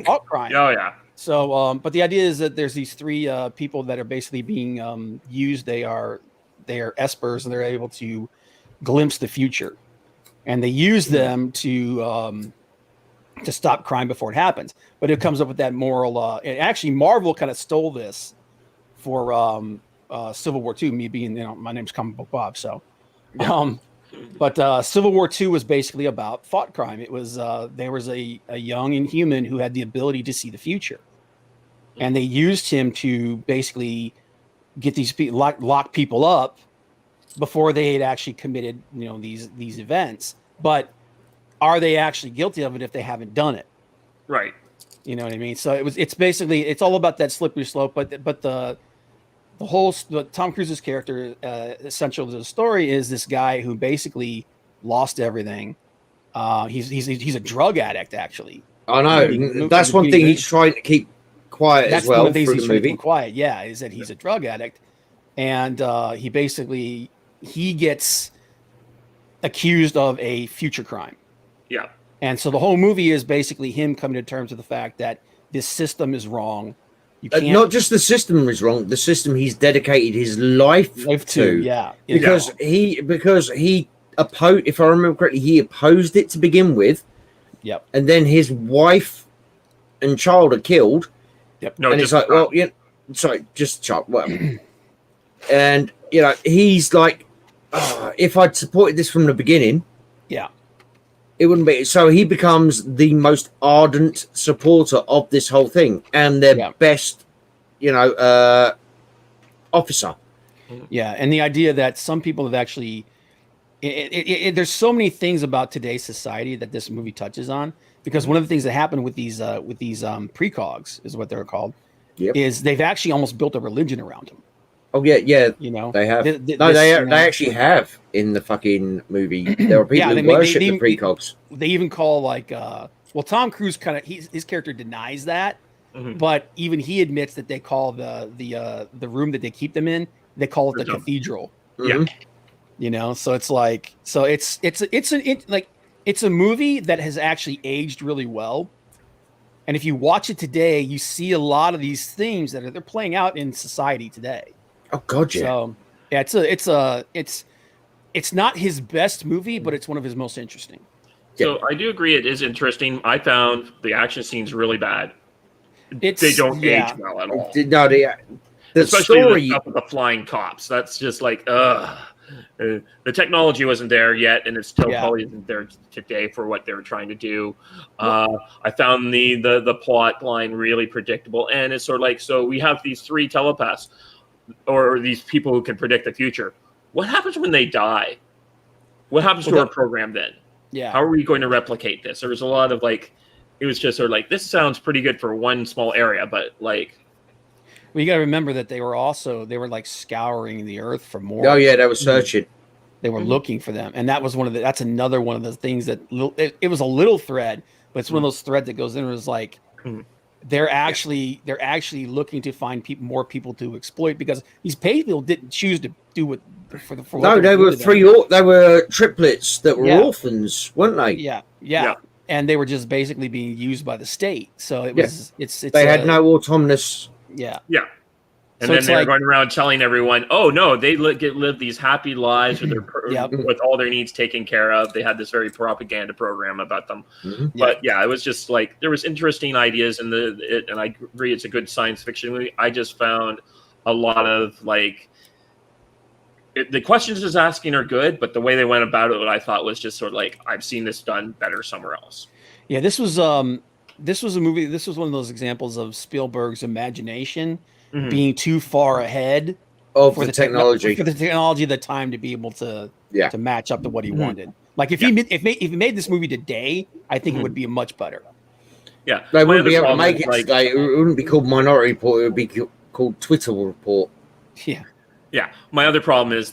thought crime. Oh yeah. So, but the idea is that there's these 3 people that are basically being used. They are espers, and they're able to glimpse the future, and they use them to stop crime before it happens. But it comes up with that moral. And actually, Marvel kind of stole this for Civil War II. Me being, my name's Comic Book Bob, so. But Civil War II was basically about thought crime. It was there was a young Inhuman who had the ability to see the future, and they used him to basically get these people lock people up before they had actually committed these events. But are they actually guilty of it if they haven't done it? Right. You know what I mean? So it's basically, it's all about that slippery slope. But the Tom Cruise's character, essential to the story, is this guy who basically lost everything. He's a drug addict, actually. I know. That's one thing he's trying to keep quiet as well. That's one of the things through he's the trying to movie. keep quiet. Yeah, is that he's a drug addict, and he gets accused of a future crime. Yeah. And so the whole movie is basically him coming to terms with the fact that this system is wrong. You can't, not just the system is wrong, the system he's dedicated his life to. Yeah. Because he opposed, if I remember correctly, he opposed it to begin with. Yep. And then his wife and child are killed. Yep. No, and it's like, well, yeah, sorry, just child. Well, and he's like, oh, if I'd supported this from the beginning, yeah, it wouldn't be. So he becomes the most ardent supporter of this whole thing and their best, officer. Yeah, and the idea that some people have actually, there's so many things about today's society that this movie touches on. Because one of the things that happened with these precogs is what they're called, is they've actually almost built a religion around them. Oh yeah. They have. They actually have in the fucking movie. There are people who worship the precogs. They even call Tom Cruise his character denies that, but even he admits that they call the room that they keep them in, they call it the cathedral. Yeah. So it's like, it's a movie that has actually aged really well. And if you watch it today, you see a lot of these themes that they're playing out in society today. Oh God, yeah. So yeah, it's not his best movie, but it's one of his most interesting. So I do agree it is interesting. I found the action scenes really bad. They don't age well at all. No, the especially story the stuff with the flying cops. That's just like, the technology wasn't there yet, and it still probably isn't there today for what they were trying to do. I found the plot line really predictable, and it's sort of like, so we have these three telepaths, or these people who can predict the future. What happens when they die? What happens to our program then? Yeah. How are we going to replicate this? There was a lot of it was just sort of like, this sounds pretty good for one small area, but like. Well, you got to remember that they were like scouring the earth for more. Oh yeah, they were searching. They were looking for them, and that's another one of the things that it was a little thread, but it's one of those threads that goes in. It was like they're actually looking to find more people to exploit, because these people didn't choose to do what for what no, they were they were triplets that were orphans, weren't they? Yeah. And they were just basically being used by the state. So it was they had no autonomous. Yeah. And so then they're going around telling everyone, oh, no, they live these happy lives with with all their needs taken care of. They had this very propaganda program about them. But it was just like, there was interesting ideas in and I agree it's a good science fiction movie. I just found a lot of the questions it's asking are good, but the way they went about it, what I thought was just sort of like, I've seen this done better somewhere else. Yeah, this was a movie. This was one of those examples of Spielberg's imagination being too far ahead for the technology, the time to be able to match up to what he wanted. Like if he made this movie today, I think it would be much better. Yeah, they wouldn't be able to make it today. It wouldn't be called Minority Report. It would be called Twitter Report. Yeah. Yeah. My other problem is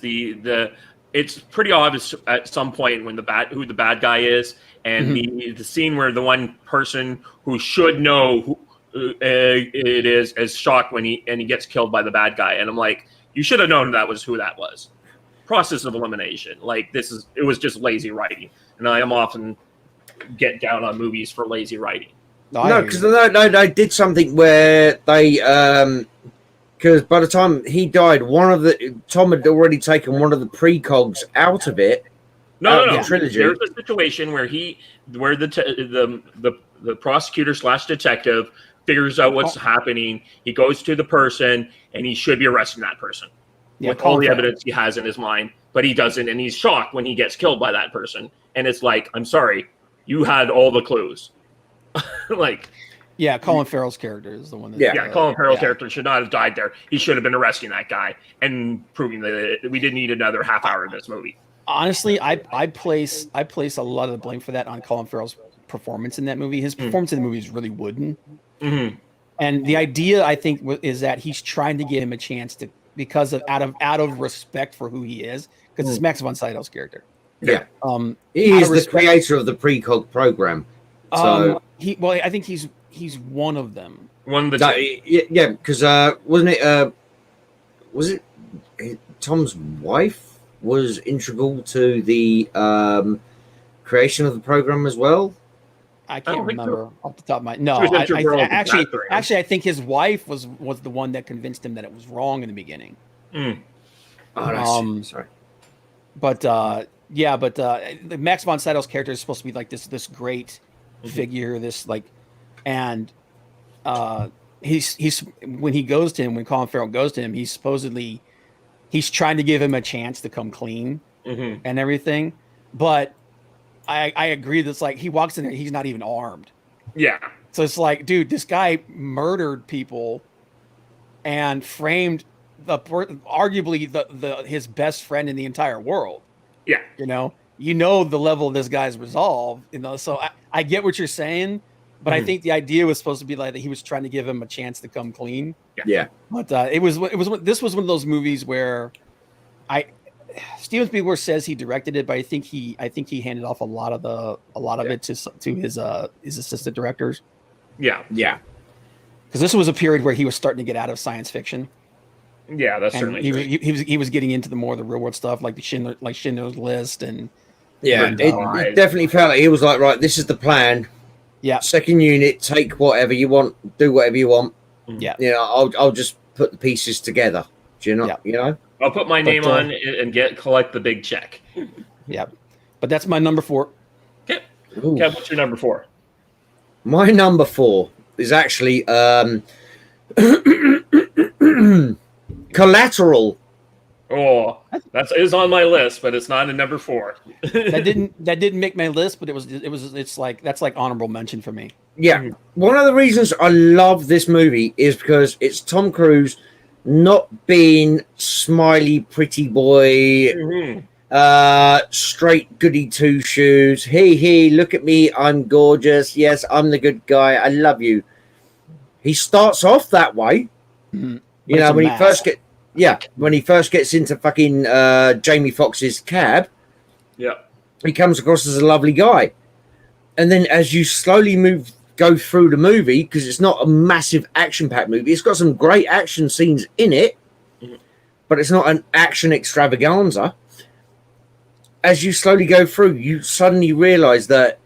it's pretty obvious at some point when who the bad guy is, and the scene where the one person who should know who it is shocked when he gets killed by the bad guy, and I'm like, you should have known who that was. Process of elimination. It was just lazy writing, and I am often get down on movies for lazy writing. No, because they did something where they because by the time he died, Tom had already taken one of the precogs out of it. No. The trilogy. There's a situation where the prosecutor / detective figures out what's happening. He goes to the person, and he should be arresting that person with all the evidence he has in his mind, but he doesn't, and he's shocked when he gets killed by that person. And it's like, I'm sorry, you had all the clues. Colin Farrell's character is the one that Colin Farrell's character should not have died there. He should have been arresting that guy and proving that we didn't need another half hour in this movie. Honestly, I place a lot of the blame for that on Colin Farrell's performance in that movie. His performance in the movie is really wooden. Mm-hmm. And the idea, I think, is that he's trying to give him a chance to, because of out of respect for who he is, because it's Max von Sydow's character. Yeah. Out He of is the respect- creator of the precog program. So I think he's one of them. One of the that, two. yeah, because wasn't it was it Tom's wife was integral to the creation of the program as well? I can't don't think remember off the top of my no. She was integral to Actually, that thing. I think his wife was the one that convinced him that it was wrong in the beginning. Mm. Oh, that's sorry. But the Max von Sydow's character is supposed to be like this great figure, this like, and he's when he goes to him, when Colin Farrell goes to him, he's trying to give him a chance to come clean and everything. But I agree that's like he walks in there, he's not even armed. Yeah. So it's like, dude, this guy murdered people and framed arguably the his best friend in the entire world. Yeah. You know the level of this guy's resolve, so I get what you're saying, but I think the idea was supposed to be like that he was trying to give him a chance to come clean. Yeah. But this was one of those movies where Steven Spielberg says he directed it, but I think he handed off a lot of it to his assistant directors. Yeah. Yeah. Because this was a period where he was starting to get out of science fiction. Yeah, that's And certainly he true. was he was getting into the more the real world stuff, like Schindler's List, and Yeah, it definitely felt like he was like, right, this is the plan. yeah, Second unit, take whatever you want, do whatever you want. yeah. You know, I'll just put the pieces together. Do you know? Yeah. You know? I'll put my name on and collect the big check. Yeah, but that's my number 4. Okay. Ooh. Kev, what's your number 4? My number 4 is actually Collateral. Oh, that is on my list, but it's not in number 4. That didn't make my list, but it's like that's like honorable mention for me. Yeah. One of the reasons I love this movie is because it's Tom Cruise not being smiley pretty boy, straight goody two shoes. Hey, look at me, I'm gorgeous. Yes, I'm the good guy. I love you. He starts off that way. But You know, it's a mask. when he first gets into fucking Jamie Foxx's cab, Yeah. he comes across as a lovely guy. And then as you slowly go through the movie, because it's not a massive action-packed movie, it's got some great action scenes in it, but it's not an action extravaganza. As you slowly go through, you suddenly realize that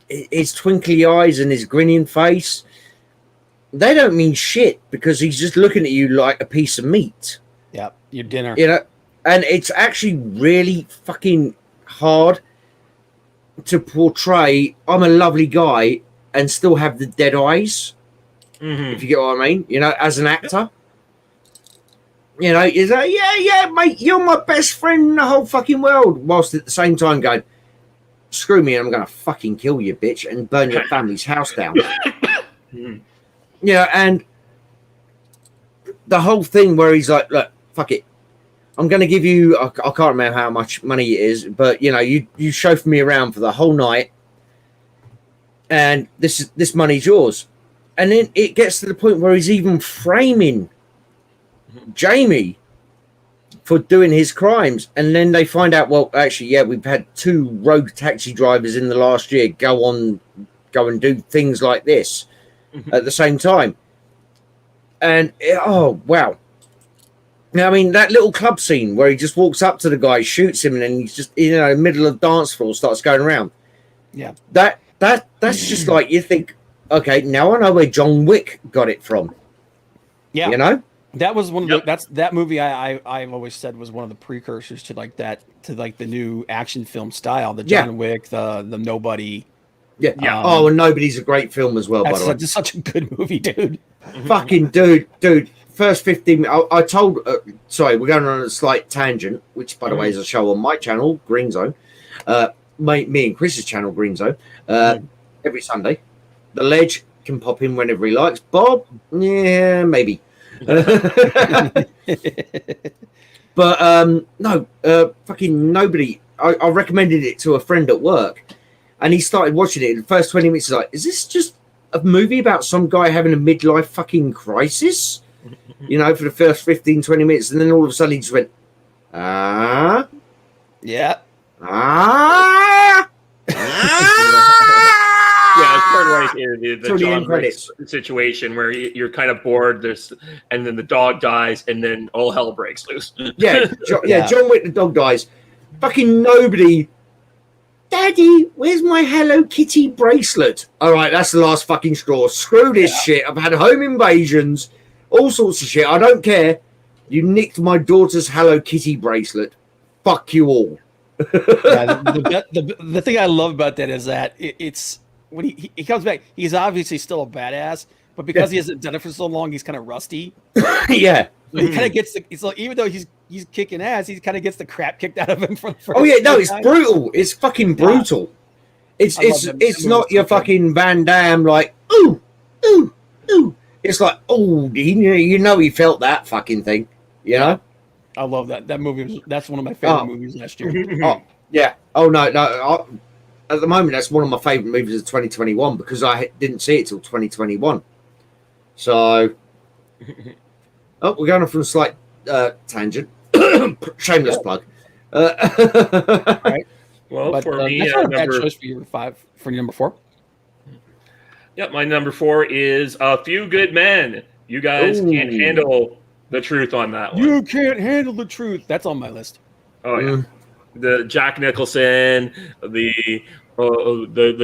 his twinkly eyes and his grinning face, they don't mean shit, because he's just looking at you like a piece of meat. Yeah, your dinner. You know, and it's actually really fucking hard to portray I'm a lovely guy and still have the dead eyes, if you get what I mean, you know, as an actor. You know, he's like, yeah, mate, you're my best friend in the whole fucking world, whilst at the same time going, screw me, I'm going to fucking kill you, bitch, and burn your family's house down. You know, and the whole thing where he's like, look, fuck it, I'm going to give you, I can't remember how much money it is, but, you know, you chauffeur me around for the whole night, and this money's yours. And then it gets to the point where he's even framing Jamie for doing his crimes. And then they find out, well, actually, yeah, we've had 2 rogue taxi drivers in the last year go and do things like this at the same time. And, oh, wow. I mean, that little club scene where he just walks up to the guy, shoots him, and then he's just, you know, in the middle of the dance floor, starts going around. Yeah. That's just like, you think, okay, now I know where John Wick got it from. Yeah. You know? That was one of that movie I've always said was one of the precursors to like the new action film style, the John Wick, the Nobody. Yeah. Oh, and Nobody's a great film as well, by the way. It's such a good movie, dude. Fucking dude. First 15 I told, sorry, we're going on a slight tangent, which, by the way, is a show on my channel, Green Zone. Me and Chris's channel, Green Zone, every Sunday. The Ledge can pop in whenever he likes. Bob, yeah, maybe. But no, fucking Nobody. I recommended it to a friend at work, and he started watching it. In the first 20 minutes, he's like, "Is this just a movie about some guy having a midlife fucking crisis?" You know, for the first 15, 20 minutes, and then all of a sudden he just went, ah, Yeah. ah, Yeah, it's sort of like the Till the John end credits. Wick situation where you're kind of bored. And then the dog dies, and then all hell breaks loose. yeah, John Wick, the dog dies. Fucking nobody. Daddy, where's my Hello Kitty bracelet? All right, that's the last fucking straw. Screw this shit. I've had home invasions, all sorts of shit. I don't care. You nicked my daughter's Hello Kitty bracelet. Fuck you all. The thing I love about that is that it's when he comes back, he's obviously still a badass, but because he hasn't done it for so long, he's kind of rusty. Yeah. So he kind of gets it's like, even though he's kicking ass, he kind of gets the crap kicked out of him for the first. Oh yeah, no, it's time. brutal. It's fucking brutal. It's not your fucking Van Damme like ooh. It's like you know he felt that fucking thing. You know. I love that movie. That's one of my favorite movies last year. Oh yeah. Oh no. At the moment, that's one of my favorite movies of 2021 because I didn't see it till 2021. So, we're going off on a slight tangent. Shameless plug. Right. Well, But for me, that's not a bad choice for your number 4. Yep, my number 4 is A Few Good Men. You guys can't handle the truth on that one. You can't handle the truth. That's on my list. Oh yeah, the Jack Nicholson, the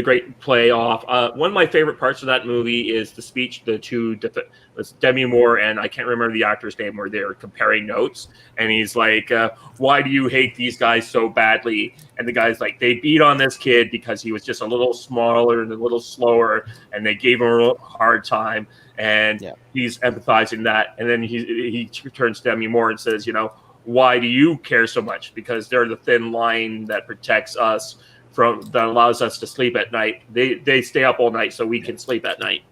great playoff. One of my favorite parts of that movie is the speech the two Demi Moore and I can't remember the actor's name where they're comparing notes, and he's like, "Why do you hate these guys so badly?" And the guy's like, "They beat on this kid because he was just a little smaller and a little slower, and they gave him a hard time." And he's empathizing that, and then he turns to Demi Moore and says, "You know, why do you care so much? Because they're the thin line that protects us that allows us to sleep at night. They stay up all night so we can sleep at night."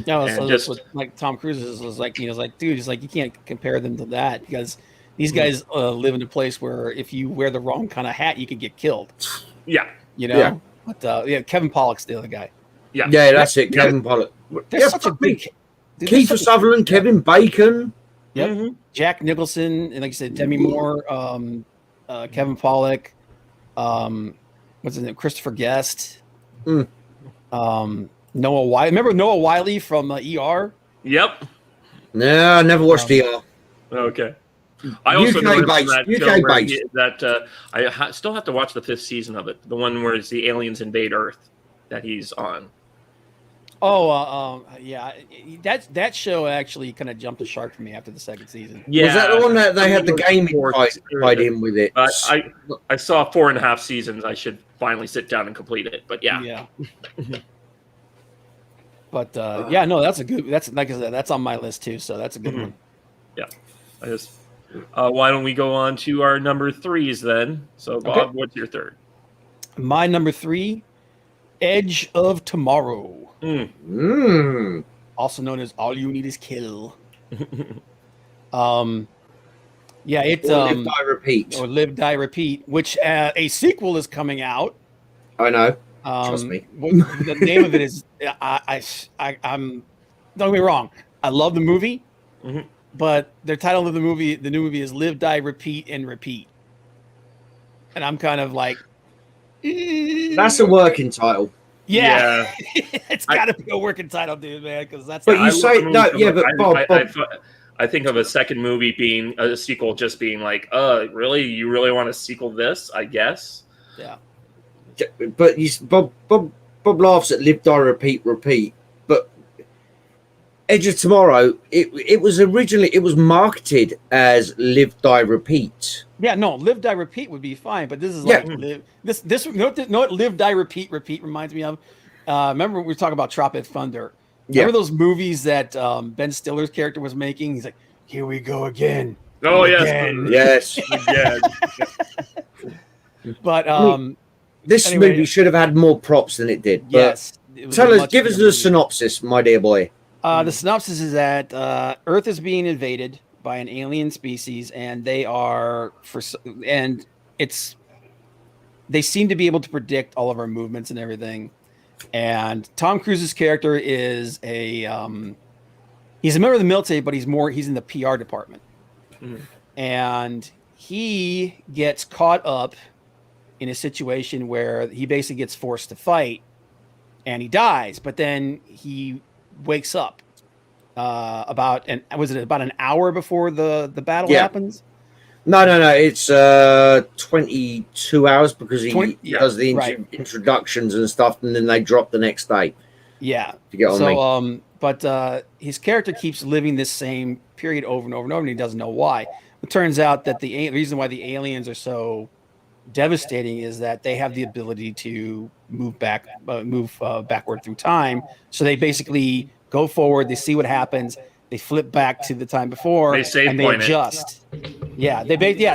No, so just like Tom Cruise was like, dude, he's like, you can't compare them to that because these guys live in a place where if you wear the wrong kind of hat, you could get killed. Yeah, you know. Yeah. But Kevin Pollock's the other guy. Yeah, that's it. Kevin Pollock. There's such a big. Kiefer Sutherland, Kevin Bacon. Yep. Mm-hmm. Jack Nicholson, and like you said, Demi Moore, Kevin Pollock, what's his name? Christopher Guest. Noah Wiley. Remember Noah Wiley from ER? Yep. No, I never watched ER. Okay. I also UK based. I still have to watch the 5th season of it. The one where it's the aliens invade Earth that he's on. Oh, yeah. That show actually kind of jumped the shark for me after the 2nd season. Yeah. Was that the one that they had the gaming tied in with it? I saw 4.5 seasons. I should finally sit down and complete it. But yeah. Yeah. But no, that's like I said, that's on my list too. So that's a good one. Yeah. Why don't we go on to our number 3s then? So Bob, what's your 3rd? My number 3, Edge of Tomorrow. Also known as All You Need Is Kill. It's Live, Die, Repeat. Or Live, Die, Repeat, which a sequel is coming out. I know. Trust me. The name of it is I'm don't get me wrong. I love the movie, but the title of the new movie is Live, Die, Repeat, and Repeat. And I'm kind of like, that's a working title. Yeah. It's got to be a working title, dude, man, because that's. But you say no, yeah, but Bob, I think of a second movie being a sequel, just being like, really, you really want to sequel this? I guess. Yeah. But Bob laughs at Live, Die, Repeat. But Edge of Tomorrow, it was marketed as Live, Die, Repeat. Yeah, no, Live, Die, Repeat would be fine, but this is like Live, Die, Repeat reminds me of. Remember we were talking about Tropic Thunder. Remember those movies that Ben Stiller's character was making? He's like, here we go again. Oh again. Yes. Again. But this movie should have had more props than it did. Yes. Give us the synopsis, my dear boy. The synopsis is that Earth is being invaded by an alien species, and they are they seem to be able to predict all of our movements and everything. And Tom Cruise's character is he's a member of the military, but he's in the PR department. And he gets caught up in a situation where he basically gets forced to fight and he dies, but then he wakes up about an hour before the battle happens? No. It's 22 hours because he does the introductions and stuff, and then they drop the next day. Yeah. To get on me. But his character keeps living this same period over and over and over, and he doesn't know why. It turns out that the reason why the aliens are so devastating is that they have the ability to move backward through time. So they basically go forward, they see what happens, they flip back to the time before, and they adjust. Yeah,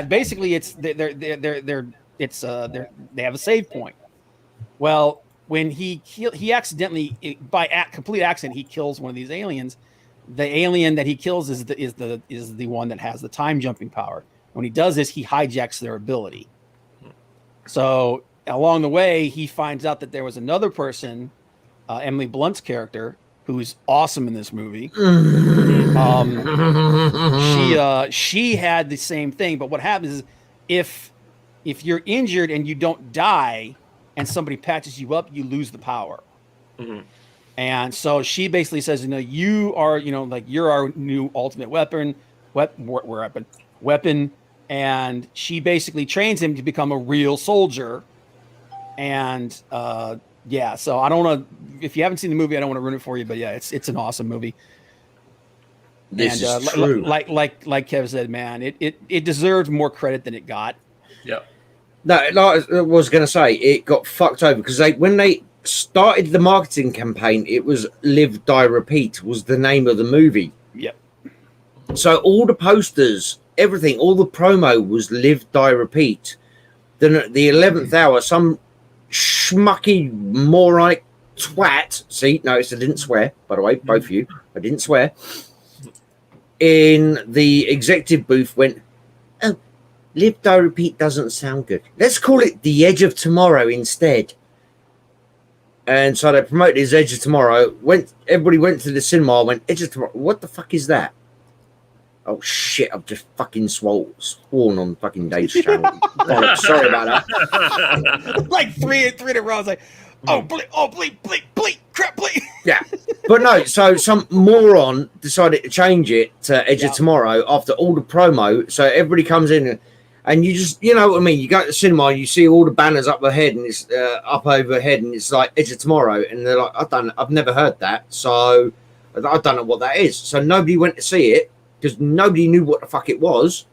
basically it's they have a save point. Well, when he accidentally, by complete accident, he kills one of these aliens. The alien that he kills is the one that has the time jumping power. When he does this, he hijacks their ability. So along the way, he finds out that there was another person, Emily Blunt's character, who's awesome in this movie. She had the same thing, but what happens is if you're injured and you don't die and somebody patches you up, you lose the power. And so she basically says, you are, you're our new ultimate weapon. And she basically trains him to become a real soldier. And so I don't want to, if you haven't seen the movie, I don't want to ruin it for you, but yeah, it's an awesome movie. This is true. Like Kev said, man, it deserved more credit than it got. Yeah. No, like I was going to say, it got fucked over because when they started the marketing campaign, it was Live, Die, Repeat was the name of the movie. Yep. So all the posters, everything, all the promo was Live, Die, Repeat. Then at the 11th hour, some schmucky moronic twat, see, notice I didn't swear, by the way, both of you, I didn't swear, in the executive booth went, oh, Live, Die, Repeat doesn't sound good. Let's call it The Edge of Tomorrow instead. And so they promoted his Edge of Tomorrow. Everybody went to the cinema, went, Edge of Tomorrow, what the fuck is that? Oh shit, I've just fucking sworn on fucking Dave's channel. Oh, sorry about that. Like three in a row. I was like, bleep, crap, bleep. Yeah. But no, so some moron decided to change it to Edge of Tomorrow after all the promo. So everybody comes in and you just, you know what I mean? You go to the cinema and you see all the banners up ahead and it's up overhead and it's like Edge of Tomorrow. And they're like, I've never heard that. So I don't know what that is. So nobody went to see it because nobody knew what the fuck it was.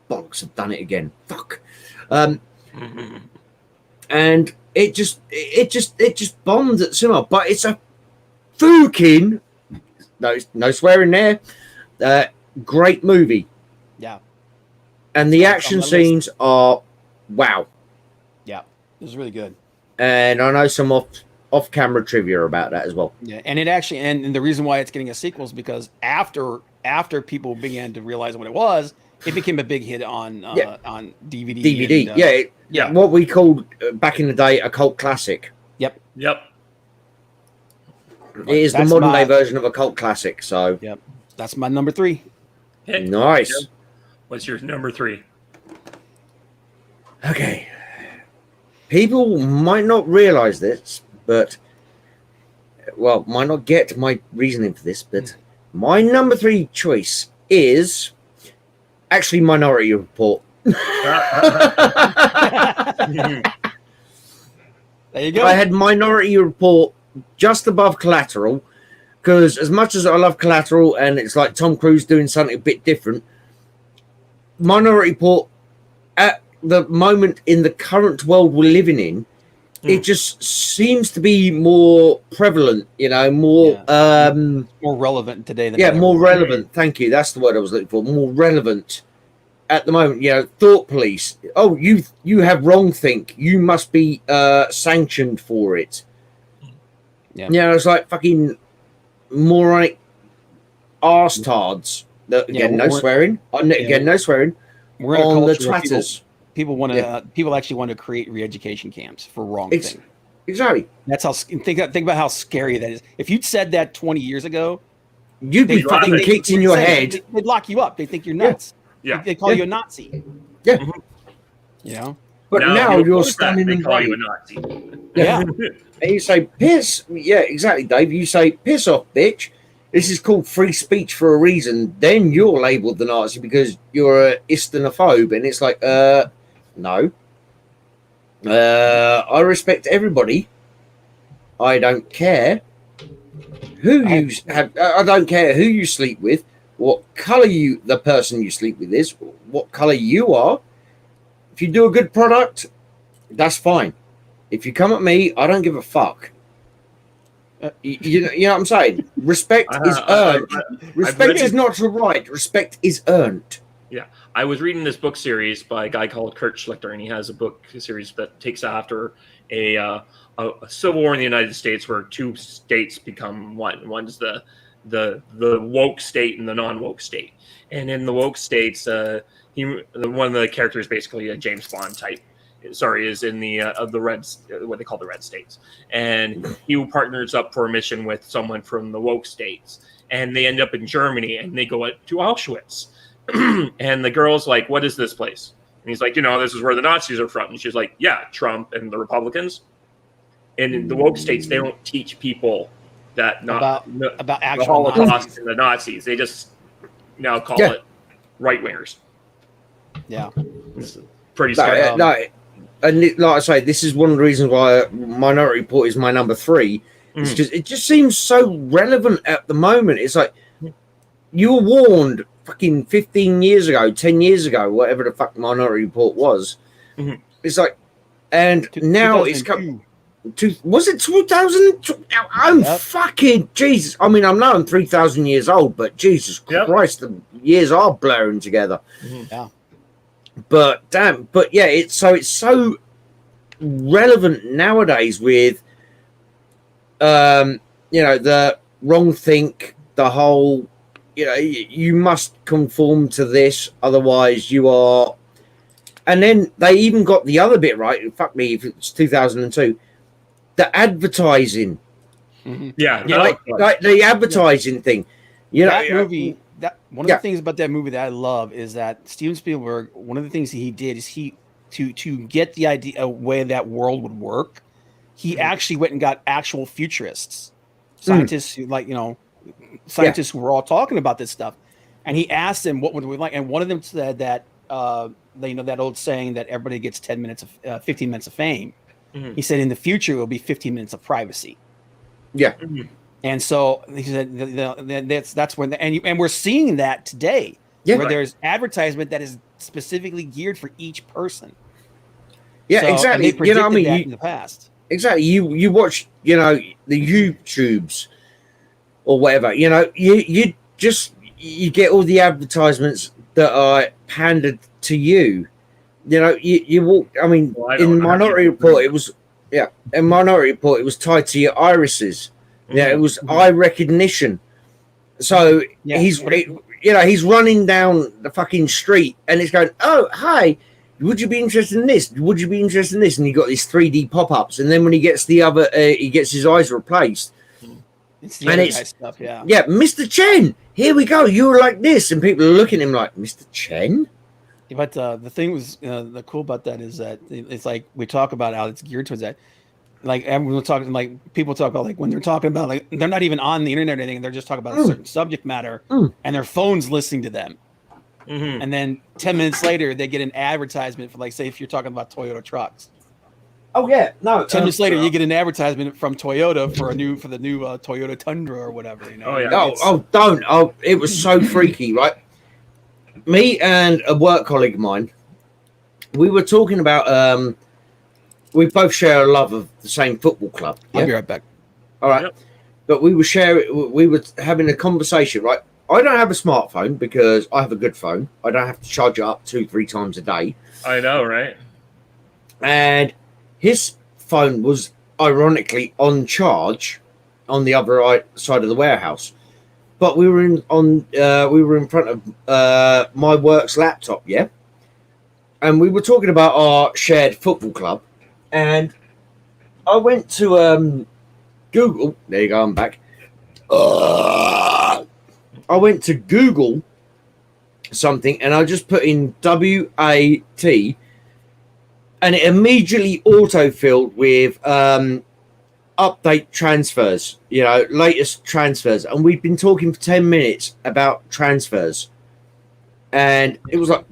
Bollocks, I've done it again. Fuck. And it just bombed at the cinema. But it's a fucking, no swearing there, great movie. Yeah. And the action scenes are wow. Yeah, it was really good. And I know some off camera trivia about that as well. Yeah, and it actually, and the reason why it's getting a sequel is because after people began to realize what it was, it became a big hit on DVD. DVD, yeah. What we called back in the day a cult classic. Yep. It is the modern day version of a cult classic. So yep, that's my number 3. Hey, nice. What's your number 3? Okay. People might not realize this, but might not get my reasoning for this, but my number 3 choice is actually Minority Report. There you go. I had Minority Report just above Collateral because as much as I love Collateral and it's like Tom Cruise doing something a bit different, Minority Report at the moment in the current world we're living in, it just seems to be more prevalent, more relevant today than more relevant. Thank you. That's the word I was looking for. More relevant at the moment. Thought police. Oh, you have wrong think. You must be sanctioned for it. Yeah. It's like fucking moronic arsetards. Again, no swearing. Again, no swearing. We're in on the twatters. People actually want to create re-education camps for wrong things. Exactly. That's how. Think about how scary that is. If you'd said that 20 years ago, you'd be fucking kicked in your head. They'd lock you up. They think you're nuts. Yeah. They call you a Nazi. Yeah. You know. But now you're standing and in call brave. you a Nazi. Yeah. And you say, piss. Yeah, exactly, Dave. You say, piss off, bitch. This is called free speech for a reason. Then you're labelled the Nazi because you're a Islamophobe. And it's like, no. I respect everybody. I don't care who you have. I don't care who you sleep with, what colour the person you sleep with is, what colour you are. If you do a good product, that's fine. If you come at me, I don't give a fuck. You know what I'm saying? Respect is earned. Respect is not a right. Respect is earned. Yeah. I was reading this book series by a guy called Kurt Schlichter, and he has a book series that takes after a civil war in the United States where two states become one. One's the woke state and the non-woke state. And in the woke states, one of the characters, basically a James Bond type, is in the Reds, what they call the red states, and he partners up for a mission with someone from the woke states, and they end up in Germany, and they go to Auschwitz, and the girl's like, "What is this place?" And he's like, "This is where the Nazis are from." And she's like, "Yeah, Trump and the Republicans." And in the woke states, they don't teach people that about the actual Holocaust and the Nazis. They just now call it right wingers. Yeah, it's pretty scary. And like I say, this is one of the reasons why Minority Report is my number 3. It's because it just seems so relevant at the moment. It's like you were warned fucking 15 years ago, 10 years ago, whatever the fuck Minority Report was. It's like, and now it's come. Was it 2000? I'm fucking Jesus. I mean, I know I'm 3,000 years old, but Jesus Christ, the years are blurring together. Yeah. But damn, but yeah, it's so relevant nowadays with the wrong think, the whole you must conform to this, otherwise you are. And then they even got the other bit right. Fuck me if it's 2002. The advertising, like the advertising thing. That movie. One of the things about that movie that I love is that Steven Spielberg, one of the things he did is to get the idea a way that world would work, he actually went and got actual futurists, scientists who scientists who were all talking about this stuff, and he asked them what would we like, and one of them said that that old saying that everybody gets 15 minutes of fame. He said in the future it will be 15 minutes of privacy. Yeah. And so he said that's when and we're seeing that today, where there's advertisement that is specifically geared for each person. Yeah, exactly. They that in the past. Exactly. You watch, the YouTubes or whatever. You get all the advertisements that are pandered to you. You walk. I mean, in Minority Report, it was In Minority Report, it was tied to your irises. Yeah, it was eye recognition. So he's running down the fucking street and it's going, "Oh, hi, would you be interested in this? Would you be interested in this?" And you got these 3D pop-ups, and then when he gets he gets his eyes replaced. It's stuff, yeah, Mr. Chen, here we go. You're like this, and people are looking at him like, "Mr. Chen." But the thing was, the cool about that is that it's like we talk about how it's geared towards that. Like everyone's talking, like people talk about, like when they're talking about, like they're not even on the internet or anything. They're just talking about a certain subject matter, and their phone's listening to them. And then 10 minutes later, they get an advertisement for, like, say, if you're talking about Toyota trucks. Oh yeah, no. 10 minutes later, you get an advertisement from Toyota for the new Toyota Tundra or whatever. Oh yeah. Don't. Oh, it was so freaky, right? Me and a work colleague of mine, we were talking about. We both share a love of the same football club. Yeah? I'll be right back. All right, but we were having a conversation, right? I don't have a smartphone because I have a good phone. I don't have to charge it up 2-3 times a day. I know, right? And his phone was ironically on charge on the other side of the warehouse, but we were in front of my work's laptop, and we were talking about our shared football club, and I went to Google. There you go. I'm back. I went to Google something, and I just put in WAT, and it immediately auto-filled with update transfers, latest transfers. And we've been talking for 10 minutes about transfers. And it was like,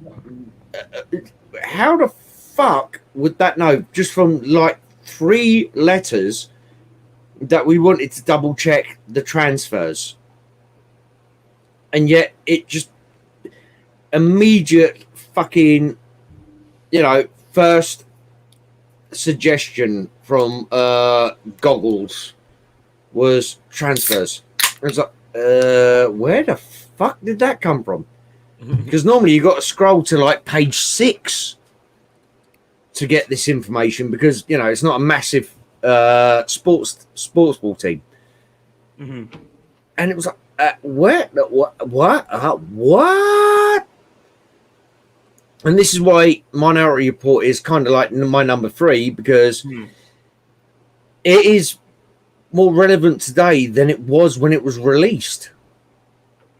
how the fuck would that know? Just from like 3 letters that we wanted to double check the transfers. And yet it just immediate fucking, first suggestion from Goggles was transfers. I was like, where the fuck did that come from? Because normally you got to scroll to like page 6 to get this information, because it's not a massive sports ball team. And it was like, what? And this is why Minority Report is kind of like my number 3, because it is more relevant today than it was when it was released.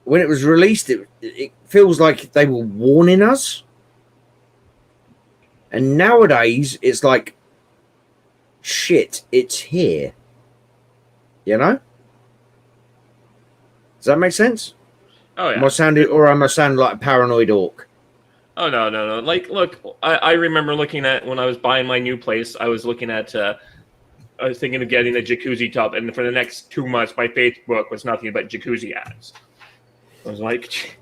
When it was released, it feels like they were warning us. And nowadays, it's like, shit, it's here. Does that make sense? Oh, yeah. Am I sounding like a paranoid orc? Oh, no. Like, look, I remember looking at, when I was buying my new place, I was looking at, I was thinking of getting a jacuzzi tub, and for the next 2 months, my Facebook was nothing but jacuzzi ads. I was like,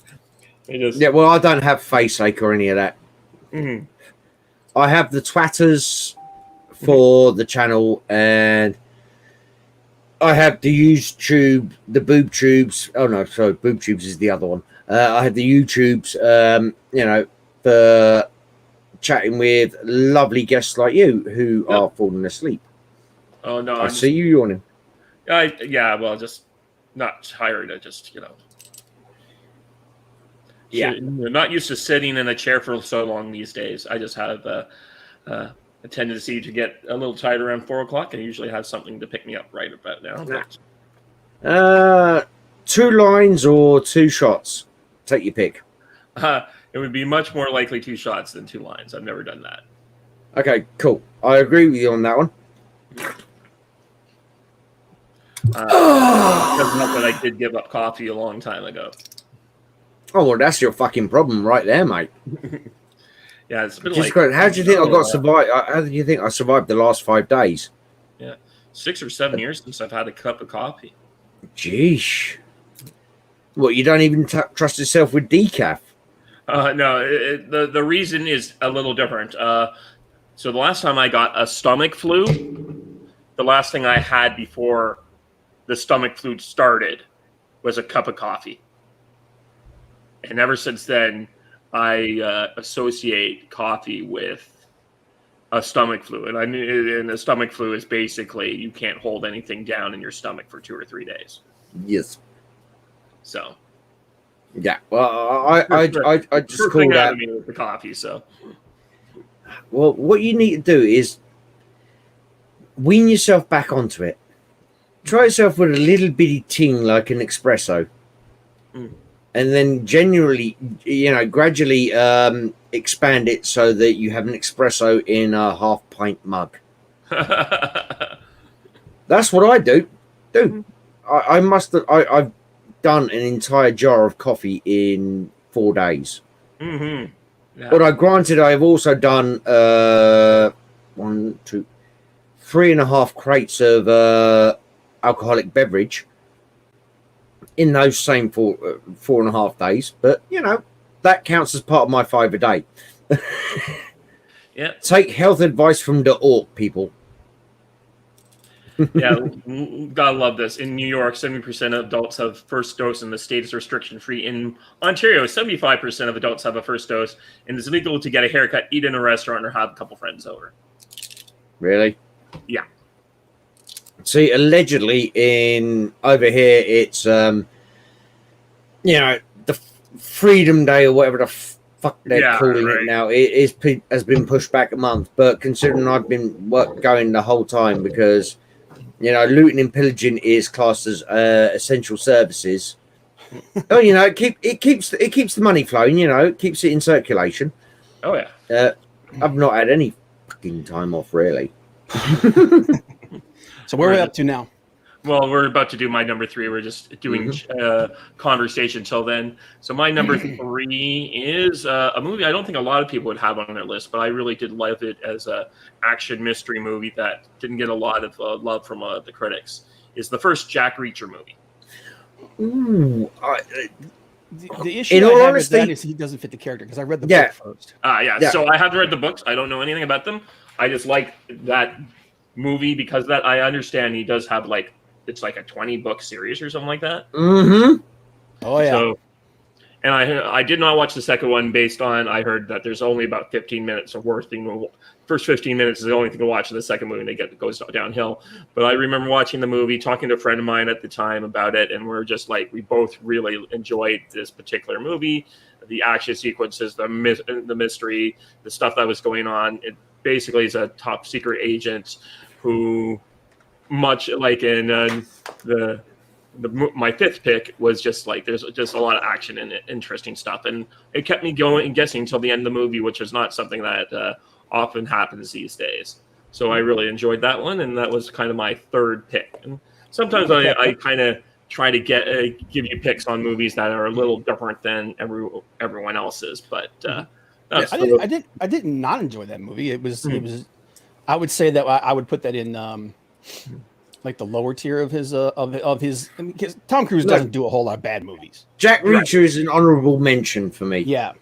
yeah, well, I don't have FaceAche or any of that. I have the twatters for the channel, and I have the YouTube, the boob tubes. Oh, no, sorry, boob tubes is the other one. I have the YouTubes, for chatting with lovely guests like you who are falling asleep. Oh, no. I see you yawning. Yeah, well, just not tired. I just, Yeah. You're not used to sitting in a chair for so long these days. I just have a tendency to get a little tired around 4 o'clock. I usually have something to pick me up right about now. 2 lines or 2 shots? Take your pick. It would be much more likely 2 shots than 2 lines. I've never done that. Okay, cool. I agree with you on that one. Doesn't help that I did give up coffee a long time ago. Oh, well, that's your fucking problem right there, mate. Yeah, it's been like... How do you think how do you think I survived the last 5 days? Yeah, 6 or 7 years since I've had a cup of coffee. Jeesh. What, you don't even trust yourself with decaf? No, the reason is a little different. So the last time I got a stomach flu, the last thing I had before the stomach flu started was a cup of coffee. And ever since then, I associate coffee with a stomach flu. And a stomach flu is basically you can't hold anything down in your stomach for 2 or 3 days. Yes. So. Yeah. Well, I just call that with the coffee. So. Well, what you need to do is wean yourself back onto it. Try yourself with a little bitty ting like an espresso. And then gradually expand it so that you have an espresso in a half-pint mug. That's what I do. Dude, I've done an entire jar of coffee in 4 days. Yeah. But granted, I've also done 3.5 crates of alcoholic beverage in those same 4.5 days, but that counts as part of my 5 a day. Yeah. Take health advice from the Ork, people. Yeah, gotta love this. In New York, 70% of adults have first dose, and the state is restriction-free. In Ontario, 75% of adults have a first dose, and it's legal to get a haircut, eat in a restaurant, or have a couple friends over. Really? Yeah. See, allegedly over here, it's the Freedom Day or whatever the fuck they're calling it now. Has been pushed back a month, but considering I've been going the whole time because looting and pillaging is classed as essential services. Oh, it keeps the money flowing. It keeps it in circulation. Oh yeah. I've not had any fucking time off really. So where are we up to now? Well, we're about to do my number 3. We're just doing conversation till then. So my number 3 is a movie I don't think a lot of people would have on their list, but I really did love it as a action mystery movie that didn't get a lot of love from the critics. Is the first Jack Reacher movie. Ooh, the issue I have with that is he doesn't fit the character because I read the book first. Yeah. So I haven't read the books. I don't know anything about them. I just like that movie because that I understand he does have it's like a 20-book series or something like that. Mm-hmm. Oh yeah. So, and I did not watch the second one based on I heard that there's only about 15 minutes of worth thing. First 15 minutes is the only thing to watch in the second movie, and it goes downhill. But I remember watching the movie, talking to a friend of mine at the time about it, and we're just we both really enjoyed this particular movie, the action sequences, the mystery, the stuff that was going on. It basically is a top secret agent who, much like in my 5th pick, was just there's just a lot of action and interesting stuff, and it kept me going and guessing until the end of the movie, which is not something that often happens these days. So I really enjoyed that one, and that was kind of my 3rd pick. And sometimes I kind of try to give you picks on movies that are a little different than everyone else's, but I did not enjoy that movie. It was I would say that I would put that in the lower tier of his because Tom Cruise doesn't do a whole lot of bad movies. Jack Reacher is an honorable mention for me. Yeah.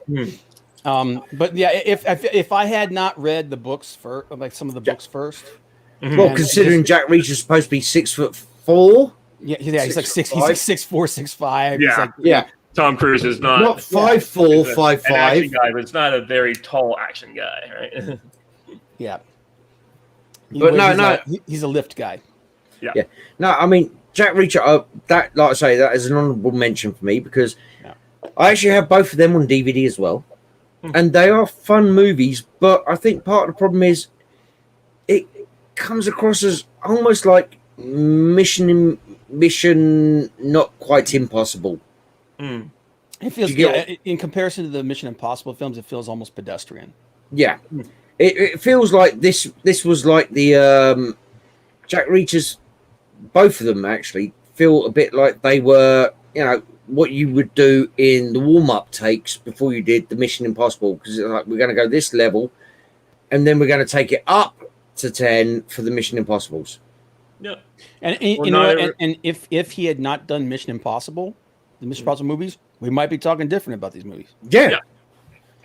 But yeah, if I had not read the books for some of the books first, well, considering Jack Reacher's supposed to be 6'4", he's like 6'4", 6'5". Yeah. Tom Cruise is not 5'4", 5'5". An action guy, but it's not a very tall action guy, right? Yeah. But he's a lift guy. Yeah. No, I mean Jack Reacher. That, like I say, that is an honourable mention for me because I actually have both of them on DVD as well, and they are fun movies. But I think part of the problem is it comes across as almost like mission not quite impossible. It feels in comparison to the Mission Impossible films, it feels almost pedestrian. Yeah, it feels like this was like the Jack Reacher's. Both of them actually feel a bit like they were, what you would do in the warm-up takes before you did the Mission Impossible, because we're going to go this level, and then we're going to take it up to 10 for the Mission Impossibles. Yeah, and if he had not done Mission Impossible, the Mission Impossible movies, we might be talking different about these movies. Yeah.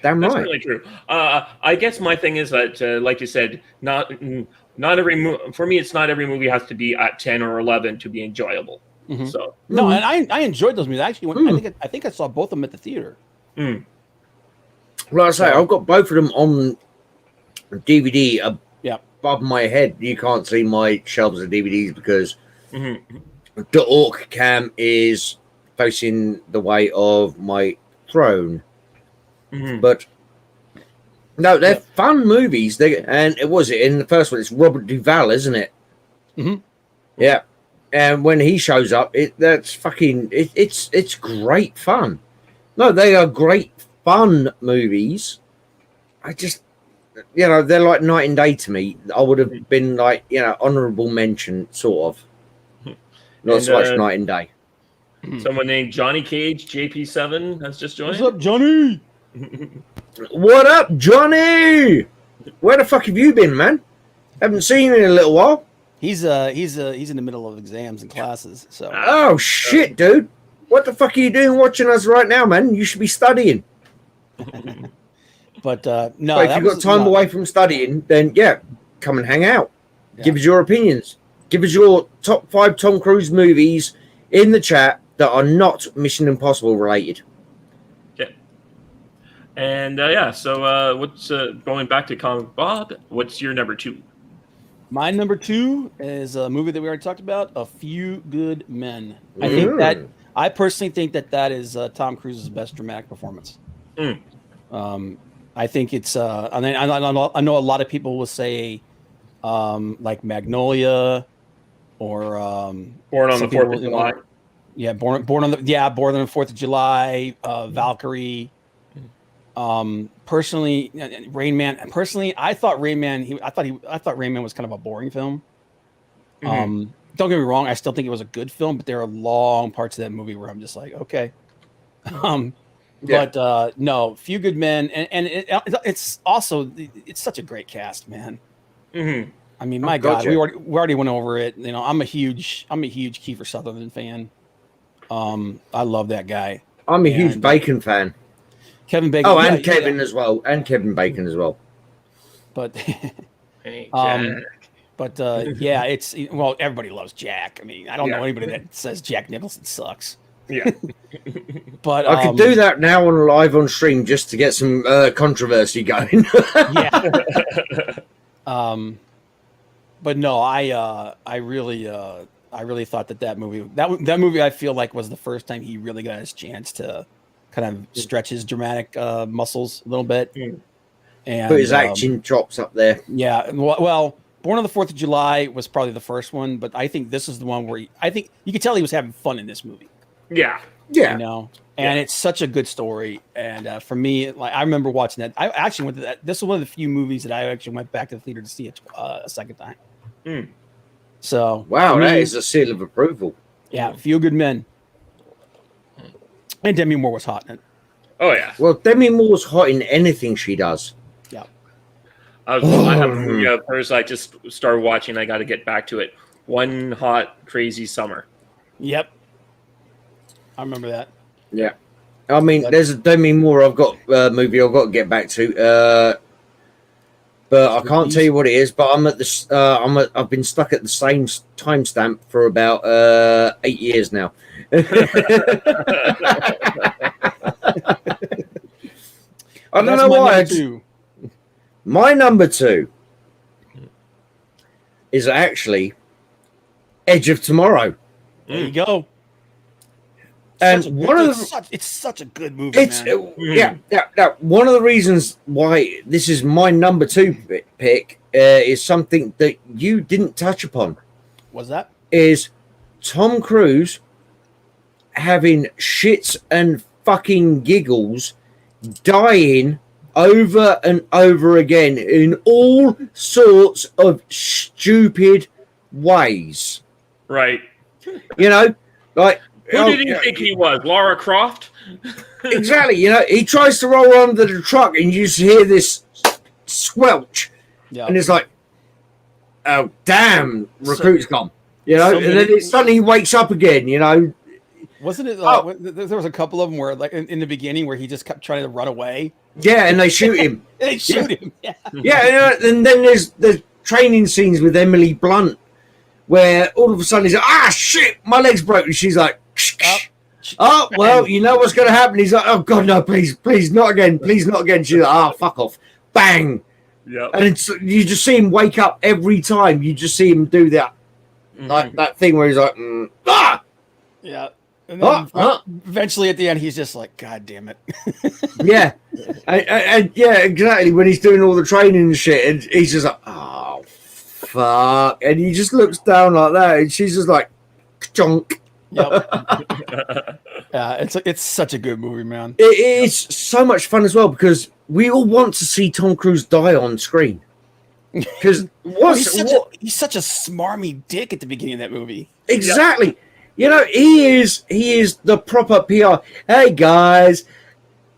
Damn right. That's really true. I guess my thing is that, like you said, not every for me, it's not every movie has to be at 10 or 11 to be enjoyable. Mm-hmm. So no, and I enjoyed those movies. Actually, I think I saw both of them at the theater. Like I say, I've got both of them on DVD above my head. You can't see my shelves of DVDs because the Ork cam is facing the way of my throne. But no, they're fun movies. And it was in the first one. It's Robert Duvall, isn't it? Yeah, and when he shows up, it's great fun. No, they are great fun movies. I just, they're like night and day to me. I would have been like, honourable mention, sort of. Not so much night and day. Someone named Johnny Cage, JP7, has just joined. What's up, Johnny? What up, Johnny? Where the fuck have you been, man? Haven't seen you in a little while. He's in the middle of exams and classes. So. Oh shit, dude! What the fuck are you doing watching us right now, man? You should be studying. But no, if you've got time away from studying, then come and hang out. Yeah. Give us your opinions. Give us your top 5 Tom Cruise movies in the chat that are not Mission Impossible related. Okay. And so what's going back to Comic Bob? What's your number 2? My number 2 is a movie that we already talked about, A Few Good Men. I personally think that is Tom Cruise's best dramatic performance. I think it's. I mean, I know a lot of people will say, like Magnolia, or Born on some the 4th people, of July. Yeah, born on the 4th of July. Valkyrie. Personally, Rain Man. Personally, I thought Rain Man. I thought Rain Man was kind of a boring film. Don't get me wrong. I still think it was a good film, but there are long parts of that movie where I'm just like, okay. But no, Few Good Men, and it's also it's such a great cast, man. I mean, my God, we already went over it. You know, I'm a huge Kiefer Sutherland fan. I love that guy. I'm a huge Bacon fan. Kevin Bacon. Oh, and Kevin as well, and Kevin Bacon as well. But, hey, Jack. Yeah, it's everybody loves Jack. I mean, I don't know anybody that says Jack Nicholson sucks. Yeah, but I could do that now on stream just to get some controversy going. Yeah. But no, I really thought that movie I feel like was the first time he really got his chance to kind of stretch his dramatic muscles a little bit and put his acting chops up there. Yeah, well, Born on the 4th of July was probably the first one, but I think this is the one where I think you could tell he was having fun in this movie. Yeah. You know, and it's such a good story. And for me, like I remember watching that. I actually went to that. This was one of the few movies that I actually went back to the theater to see it a second time. So wow, that is a seal of approval. Yeah, Few Good Men. And Demi Moore was hot in it. Oh yeah. Well, Demi Moore's hot in anything she does. Yeah. I have a movie of hers I just started watching. I got to get back to it. One Hot Crazy Summer. Yep. I remember that. Yeah. I mean, there's a Demi Moore movie I've got to get back to. But I can't tell you what it is. But I'm at this. I've been stuck at the same timestamp for about 8 years now. I don't know why. My number 2 is actually Edge of Tomorrow. There you go. And it's such a good movie. Yeah. One of the reasons why this is my number 2 pick is something that you didn't touch upon. What's that? Is Tom Cruise having shits and fucking giggles, dying over and over again in all sorts of stupid ways. Right. You know, like. Who did he think he was? Lara Croft? Exactly. You know, he tries to roll under the truck and you just hear this squelch. Yeah. And it's like, oh, damn, recruit's gone. You know, and then suddenly he wakes up again, you know. Wasn't it? There was a couple of them where, like, in the beginning where he just kept trying to run away. Yeah, and they shoot him. They shoot him. Yeah. Yeah, and then there's the training scenes with Emily Blunt where all of a sudden he's like, shit, my leg's broken. She's like, oh, well, you know what's going to happen. He's like, oh, God, no, please, not again. Please, not again. She's like, fuck off. Bang. Yeah. And you just see him wake up every time. You just see him do that. Like that thing where he's like, Yeah. And then eventually at the end, he's just like, God damn it. Yeah. And yeah, exactly. When he's doing all the training and shit, and he's just like, oh, fuck. And he just looks down like that, and she's just like, chonk. Yep. Yeah, it's such a good movie, man. It is so much fun as well because we all want to see Tom Cruise die on screen. Because he's such a smarmy dick at the beginning of that movie. Exactly. Yep. You know, he is the proper PR. Hey guys,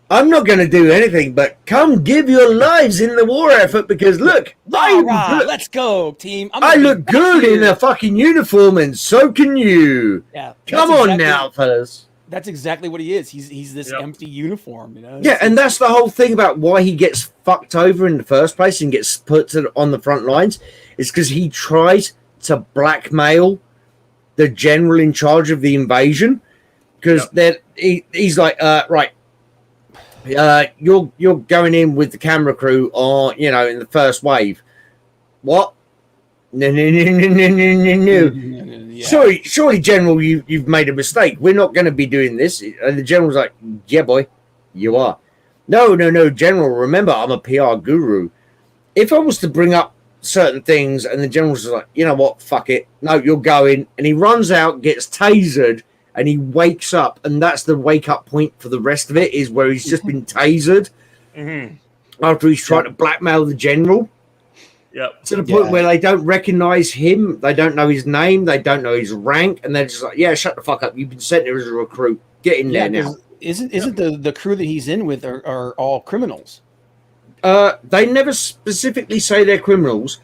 I'm not going to do anything but come give your lives in the war effort because look, let's go, team. I look good in a fucking uniform and so can you. Yeah. Come on now, fellas. That's exactly what he is. He's this empty uniform, you know. Yeah, and that's the whole thing about why he gets fucked over in the first place and gets put on the front lines is because he tries to blackmail the general in charge of the invasion because he's like, right. You're going in with the camera crew on, you know, in the first wave. What? No. Yeah. Surely, General, you've made a mistake. We're not going to be doing this. And the General's like, yeah, boy, you are. No, General. Remember, I'm a PR guru. If I was to bring up certain things and the General's like, you know what, fuck it. No, you're going. And he runs out, gets tasered, and he wakes up. And that's the wake up point for the rest of it, is where he's just been tasered after he's trying to blackmail the General. Yep. To the point where they don't recognize him. They don't know his name. They don't know his rank. And they're just like, yeah, shut the fuck up. You've been sent here as a recruit. Get in there now. Isn't the crew that he's in with are all criminals? They never specifically say they're criminals.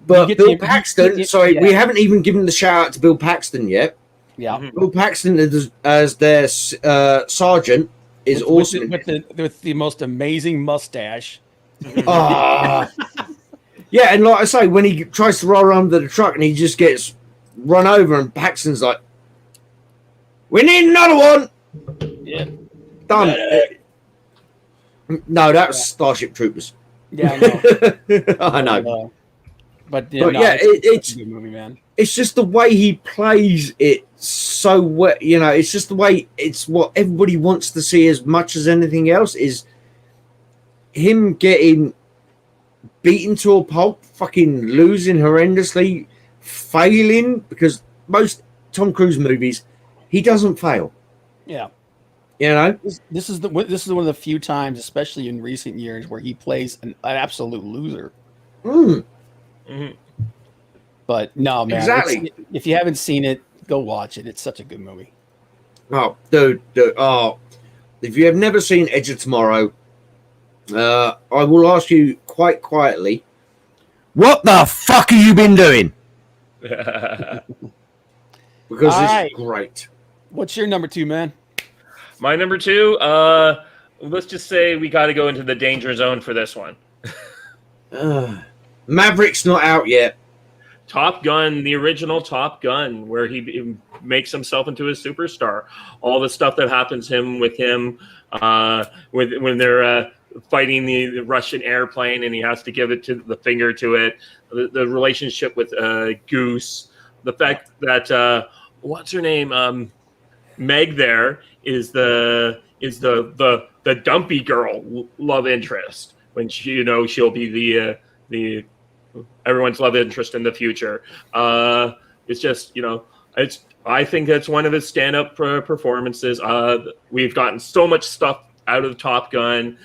But Bill Paxton, we haven't even given the shout out to Bill Paxton yet. Yeah. Bill Paxton as their sergeant is awesome. With the most amazing mustache. Yeah, and like I say, when he tries to roll under the truck and he just gets run over, and Paxton's like, "We need another one." Yeah, done. No, that was Starship Troopers. Yeah, I I know. But it's a good movie, man. It's just the way he plays it so well. You know, it's just the way it's what everybody wants to see as much as anything else is him getting beaten to a pulp, fucking losing horrendously, failing, because most Tom Cruise movies, he doesn't fail. Yeah. You know? This is one of the few times, especially in recent years, where he plays an absolute loser. But no, man. Exactly. If you haven't seen it, go watch it. It's such a good movie. Oh, dude. Oh, if you have never seen Edge of Tomorrow, I will ask you quite quietly, what the fuck have you been doing? Because it's great. What's your number 2, man? My number 2, let's just say we got to go into the danger zone for this one. Maverick's not out yet. Top Gun, the original Top Gun, where he makes himself into a superstar. All the stuff that happens with him when they're fighting the Russian airplane and he has to give it to the finger to it. The relationship with Goose. The fact that what's her name? Meg there is the dumpy girl love interest when she'll be the everyone's love interest in the future. It's just I think that's one of his stand-up performances. We've gotten so much stuff out of Top Gun,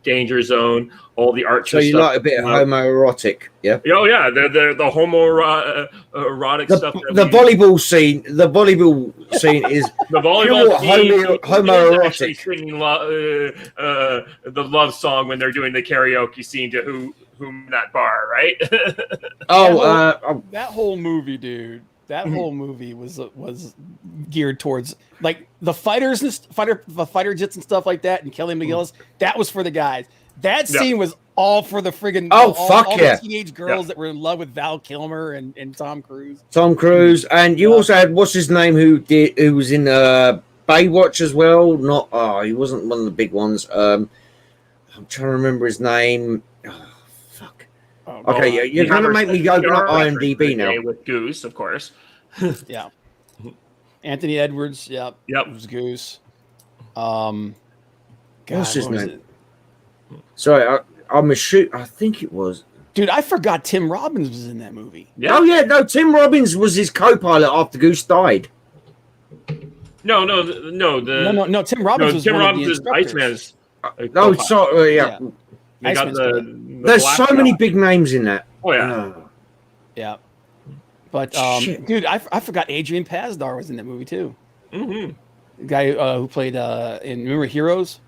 Danger Zone, all the art. So you stuff. like a bit of homoerotic, yeah? Oh yeah, the homoerotic stuff. The volleyball scene is the volleyball scene. Homoerotic. Singing the love song when they're doing the karaoke scene to whom that bar, right? That whole movie, dude. That whole movie was geared towards like the fighter jets and stuff like that, and Kelly McGillis. That was for the guys. That scene was all for the friggin' all the teenage girls that were in love with Val Kilmer and Tom Cruise. And you also had what's his name who was in Baywatch as well. He wasn't one of the big ones. I'm trying to remember his name. Okay, you're going to make me go to IMDb now. With Goose, of course. Yeah. Anthony Edwards, yep. It was Goose. What's his name? Sorry, I'm a shoot. I think it was. Dude, I forgot Tim Robbins was in that movie. Yeah. Oh, yeah. No, Tim Robbins was his co-pilot after Goose died. No. Tim Robbins was Tim one Robbins of is the Iceman's. Yeah. They got There's so many big names in that. Oh yeah. Yeah. But dude, I forgot Adrian Pasdar was in that movie too. Mm-hmm. The guy who played in remember Heroes?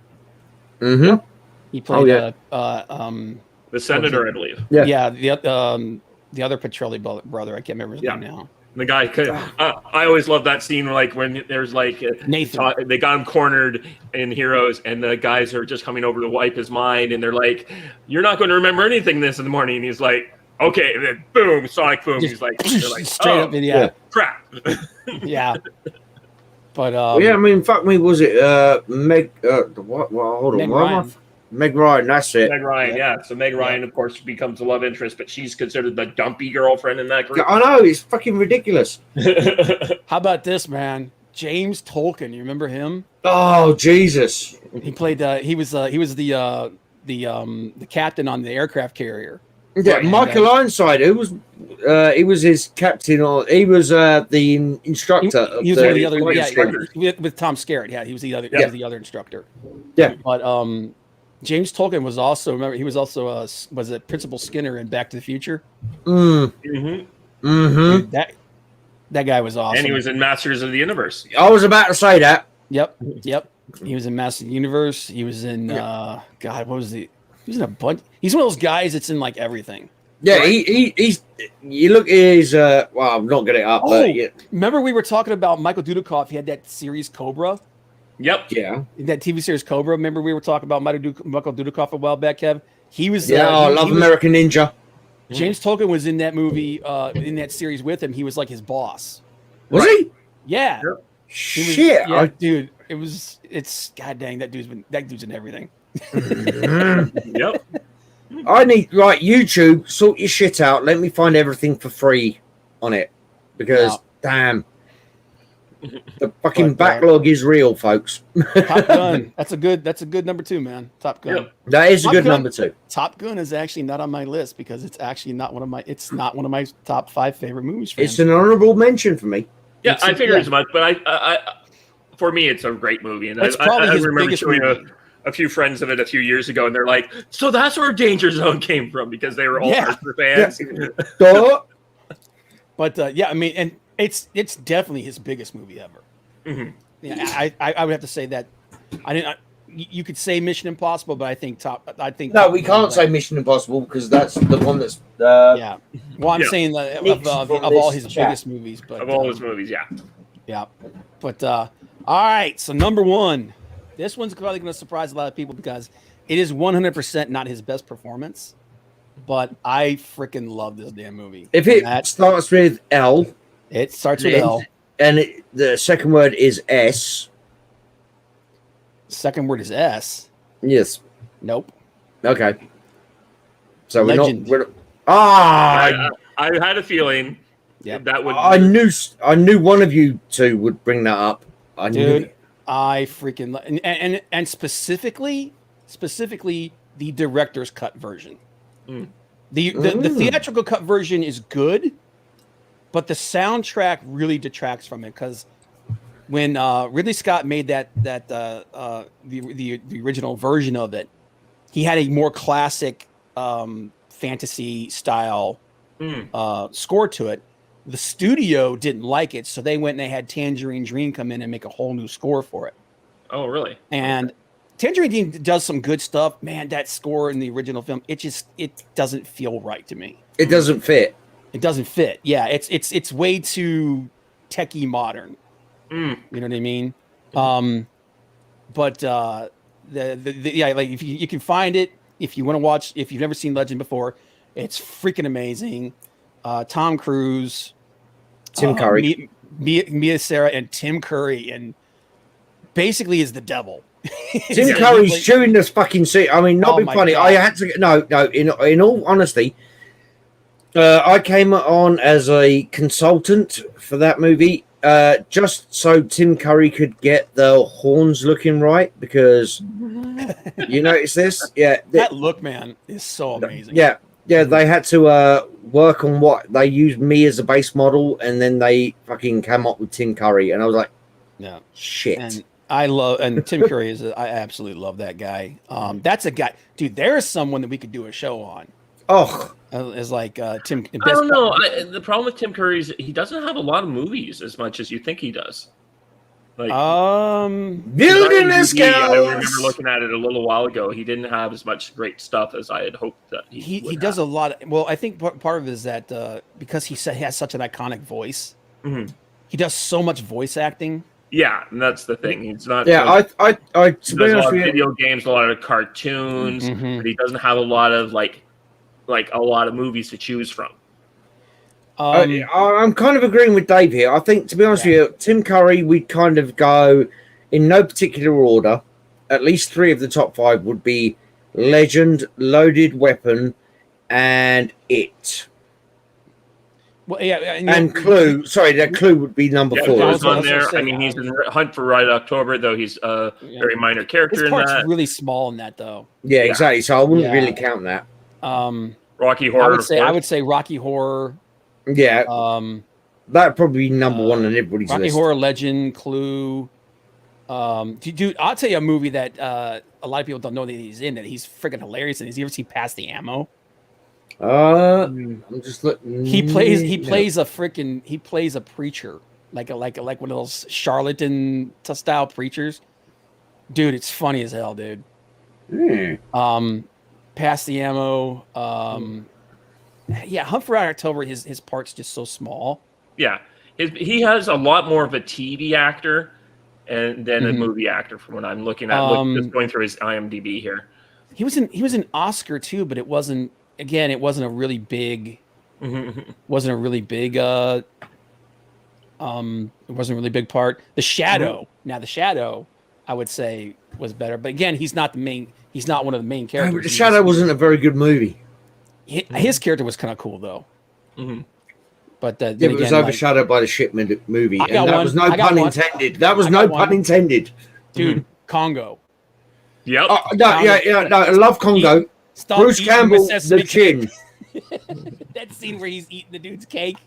Mm-hmm. He played the senator, I believe. Yeah. The other Petrelli brother. I can't remember his name now. The guy, I always love that scene, like when there's like Nathan. They got him cornered in Heroes, and the guys are just coming over to wipe his mind, and they're like, "You're not going to remember anything this in the morning." And he's like, "Okay," and then boom, sonic boom. He's like, straight up, crap. Yeah. But I mean, fuck me, was it Meg? What? Well, hold on, Meg Ryan, that's it. Meg Ryan, yeah. So Meg Ryan, of course, becomes the love interest, but she's considered the dumpy girlfriend in that group. I know, it's fucking ridiculous. How about this, man? James Tolkien. You remember him? Oh Jesus! He played. He was the captain on the aircraft carrier. Yeah, Right. Michael Ironside. Who was? He was his captain, or he was the instructor. He was one of the other. flight Yeah, instructors. with Tom Skerritt. Yeah, he was the other. Yeah. He was the other instructor. Yeah. But James Tolkien was also. Remember, he was also was a Principal Skinner in Back to the Future. Dude, that guy was awesome. And he was in Masters of the Universe. I was about to say that. Yep. He was in Masters of the Universe. He was in God. What was the? He was in a bunch. He's one of those guys that's in like everything. Yeah, right? he's. You look at his. Well, I'm not getting it up. But yeah. Remember we were talking about Michael Dudikoff? He had that series Cobra. Yep. Yeah. That TV series Cobra. Remember we were talking about Michael Dudikoff a while back, Kev? He was. Yeah, I love American Ninja. James Tolkien was in that movie, in that series with him. He was like his boss. Was he? Yeah. Yep. Shit, yeah, dude. It's god dang, that dude's in everything. Yep. I need YouTube, sort your shit out. Let me find everything for free on it. Because damn. The fucking backlog is real, folks. Top Gun. That's a good number 2, man. Top Gun. Yep. That is Top a good Gun, number 2. Top Gun is actually not on my list because it's actually not one of my top 5 favorite movies. It's an honorable mention for me. Yeah, I figured as much, but I for me, it's a great movie, and It's I probably his remember biggest showing movie. a few friends of it a few years ago, and they're like, "So that's where Danger Zone came from," because they were all Arthur fans. Yeah. But I mean, and it's definitely his biggest movie ever. Mm-hmm. Yeah, I would have to say that. You could say Mission Impossible, but I think No, we can't say Mission Impossible because that's the one that's. Yeah. Well, I'm saying that Nick's of from all this his chat. biggest movies, but Of all his movies, yeah. yeah. But all right, so number 1, this one's probably going to surprise a lot of people because it is 100% not his best performance, but I freaking love this damn movie. If it starts with L, it starts with L, and the second word is S. Second word is S. Yes. Nope. Okay. So Legend. we're not. I had a feeling that would. I knew one of you two would bring that up. Dude, I freaking and specifically the director's cut version. The theatrical cut version is good, but the soundtrack really detracts from it because when Ridley Scott made the original version of it, he had a more classic fantasy style score to it. The studio didn't like it, so they went and they had Tangerine Dream come in and make a whole new score for it. Oh, really? And Tangerine Dream does some good stuff. Man, that score in the original film, it doesn't feel right to me. It doesn't fit. It doesn't fit. Yeah, it's way too techie modern. You know what I mean? But like if you can find it, if you want to watch, if you've never seen Legend before, it's freaking amazing. Tom Cruise, Tim Curry, Mia Sarah, and Tim Curry, and basically is the devil. Tim Curry's chewing this fucking seat. I mean, not being funny. God. I had to no. In all honesty, I came on as a consultant for that movie, just so Tim Curry could get the horns looking right. Because you notice this, that look, man, is so amazing. Yeah, they had to work on what they used me as a base model, and then they fucking came up with Tim Curry, and I was like, yeah, shit. And Tim Curry I absolutely love that guy. That's a guy, dude. There is someone that we could do a show on. Oh, as like Tim. I don't know. The problem with Tim Curry is he doesn't have a lot of movies as much as you think he does. Like, Wilderness Girls. I remember looking at it a little while ago. He didn't have as much great stuff as I had hoped that he does a lot. Well, I think part of it is that because he has such an iconic voice, he does so much voice acting. Yeah, and that's the thing. He's not. Yeah, I to he be does a honest lot with of you, video games, a lot of cartoons, but he doesn't have a lot of like a lot of movies to choose from. I'm kind of agreeing with Dave here. I think, to be honest with you, Tim Curry, we'd kind of go in no particular order. At least 3 of the top 5 would be Legend, Loaded Weapon, and It. Well, yeah, and Clue. Sorry, that Clue would be number Yeah, 4. Clue's on was there. gonna say, I mean, he's in Hunt for Red October, though he's a very minor character his in part's that. really small in that, though. Yeah, Yeah. exactly. So I wouldn't Yeah. really count that. Rocky Horror. I would say Rocky Horror. Yeah, that'd probably be number 1 on everybody's Rocky list. Horror, Legend, Clue. Dude, I'll tell you a movie that a lot of people don't know that he's in. That he's freaking hilarious. And you ever see Pass the Ammo? I'm just looking. He plays a preacher, like one of those charlatan style preachers. Dude, it's funny as hell, dude. Pass the Ammo. Yeah, Hunt for Red October. His part's just so small. Yeah, he has a lot more of a TV actor than a movie actor, from what I'm looking at. Just going through his IMDb here. He was in Oscar too, but it wasn't a really big. It wasn't a really big part. The Shadow. Now, The Shadow, I would say, was better, but again, he's not one of the main characters. But The Shadow wasn't a very good movie. His character was kind of cool though. But it was overshadowed by the Shipment movie, and that was no pun intended. That was no pun intended, dude. Congo. Yep. No, I love Congo. Bruce Campbell, the chin. That scene where he's eating the dude's cake.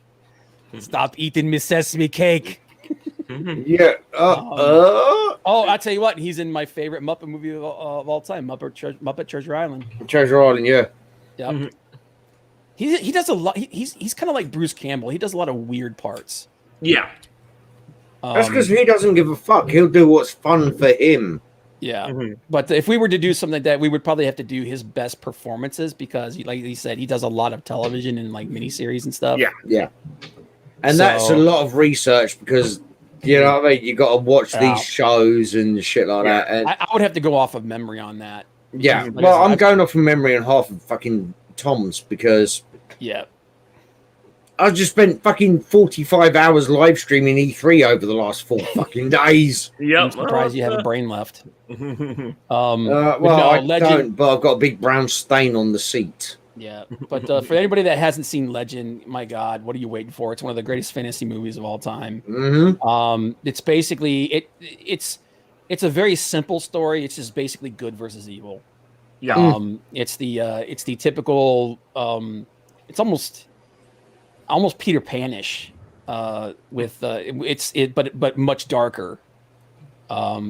Stop eating Miss Sesame cake. Yeah. I'll tell you what. He's in my favorite Muppet movie of all time, Muppet Treasure Island. Treasure Island, yeah. Yep. He does a lot. He's kind of like Bruce Campbell. He does a lot of weird parts. Yeah. That's because he doesn't give a fuck. He'll do what's fun for him. Yeah. But if we were to do something like that, we would probably have to do his best performances because, like he said, he does a lot of television and like miniseries and stuff. Yeah. And that's a lot of research because, you know what I mean? You got to watch these shows and shit like that. And I would have to go off of memory on that. Yeah. Well, I'm going off of memory and half of fucking Tom's because I just spent fucking 45 hours live streaming E3 over the last 4 fucking days. I'm surprised you have a brain left. I don't, but I've got a big brown stain on the seat. Yeah, but for anybody that hasn't seen Legend, my God, what are you waiting for? It's one of the greatest fantasy movies of all time. It's basically it's a very simple story. It's just basically good versus evil. Yeah. It's the typical. It's almost Peter Panish, but much darker.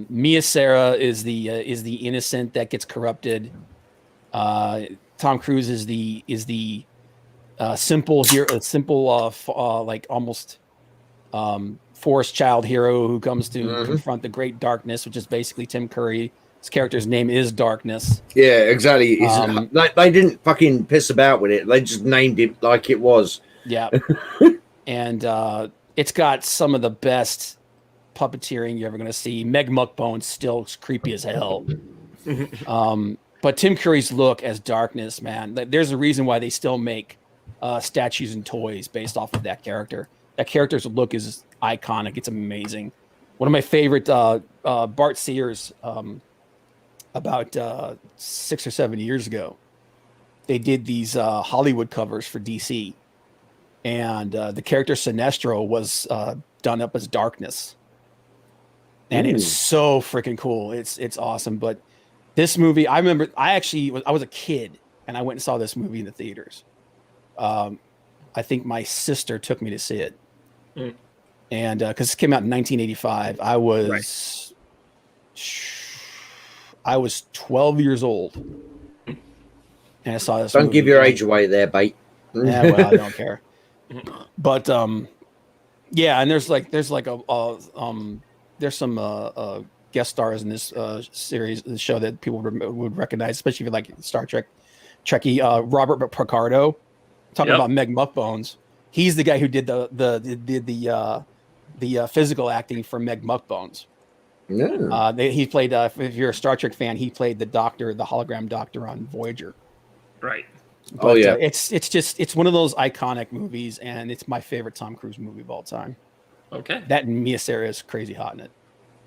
Mia Sara is the innocent that gets corrupted. Tom Cruise is the simple like almost forest child hero who comes to confront the great darkness, which is basically Tim Curry. His character's name is Darkness. Yeah, exactly. They didn't fucking piss about with it. They just named it like it was. Yeah. And it's got some of the best puppeteering you're ever going to see. Meg Muckbone's still creepy as hell. But Tim Curry's look as Darkness, man, there's a reason why they still make statues and toys based off of that character. That character's look is iconic. It's amazing. One of my favorite, Bart Sears, about 6 or 7 years ago, they did these Hollywood covers for DC. And the character Sinestro was done up as Darkness. And it was so freaking cool. It's awesome. But this movie, I remember I was a kid and I went and saw this movie in the theaters. I think my sister took me to see it. And because it came out in 1985, I was 12 years old. And I saw this Don't movie. give your age away there, bait. Yeah, well, I don't care. But yeah, and there's some guest stars in this series, the show that people would recognize, especially if you like Star Trek, Trekkie. Robert Picardo, talking about Meg Muckbones. He's the guy who did the physical acting for Meg Muckbones. Yeah. He played. If you're a Star Trek fan, he played the Doctor, the hologram Doctor on Voyager. Right. But, it's one of those iconic movies, and it's my favorite Tom Cruise movie of all time. Okay. That and Mia Sara is crazy hot in it.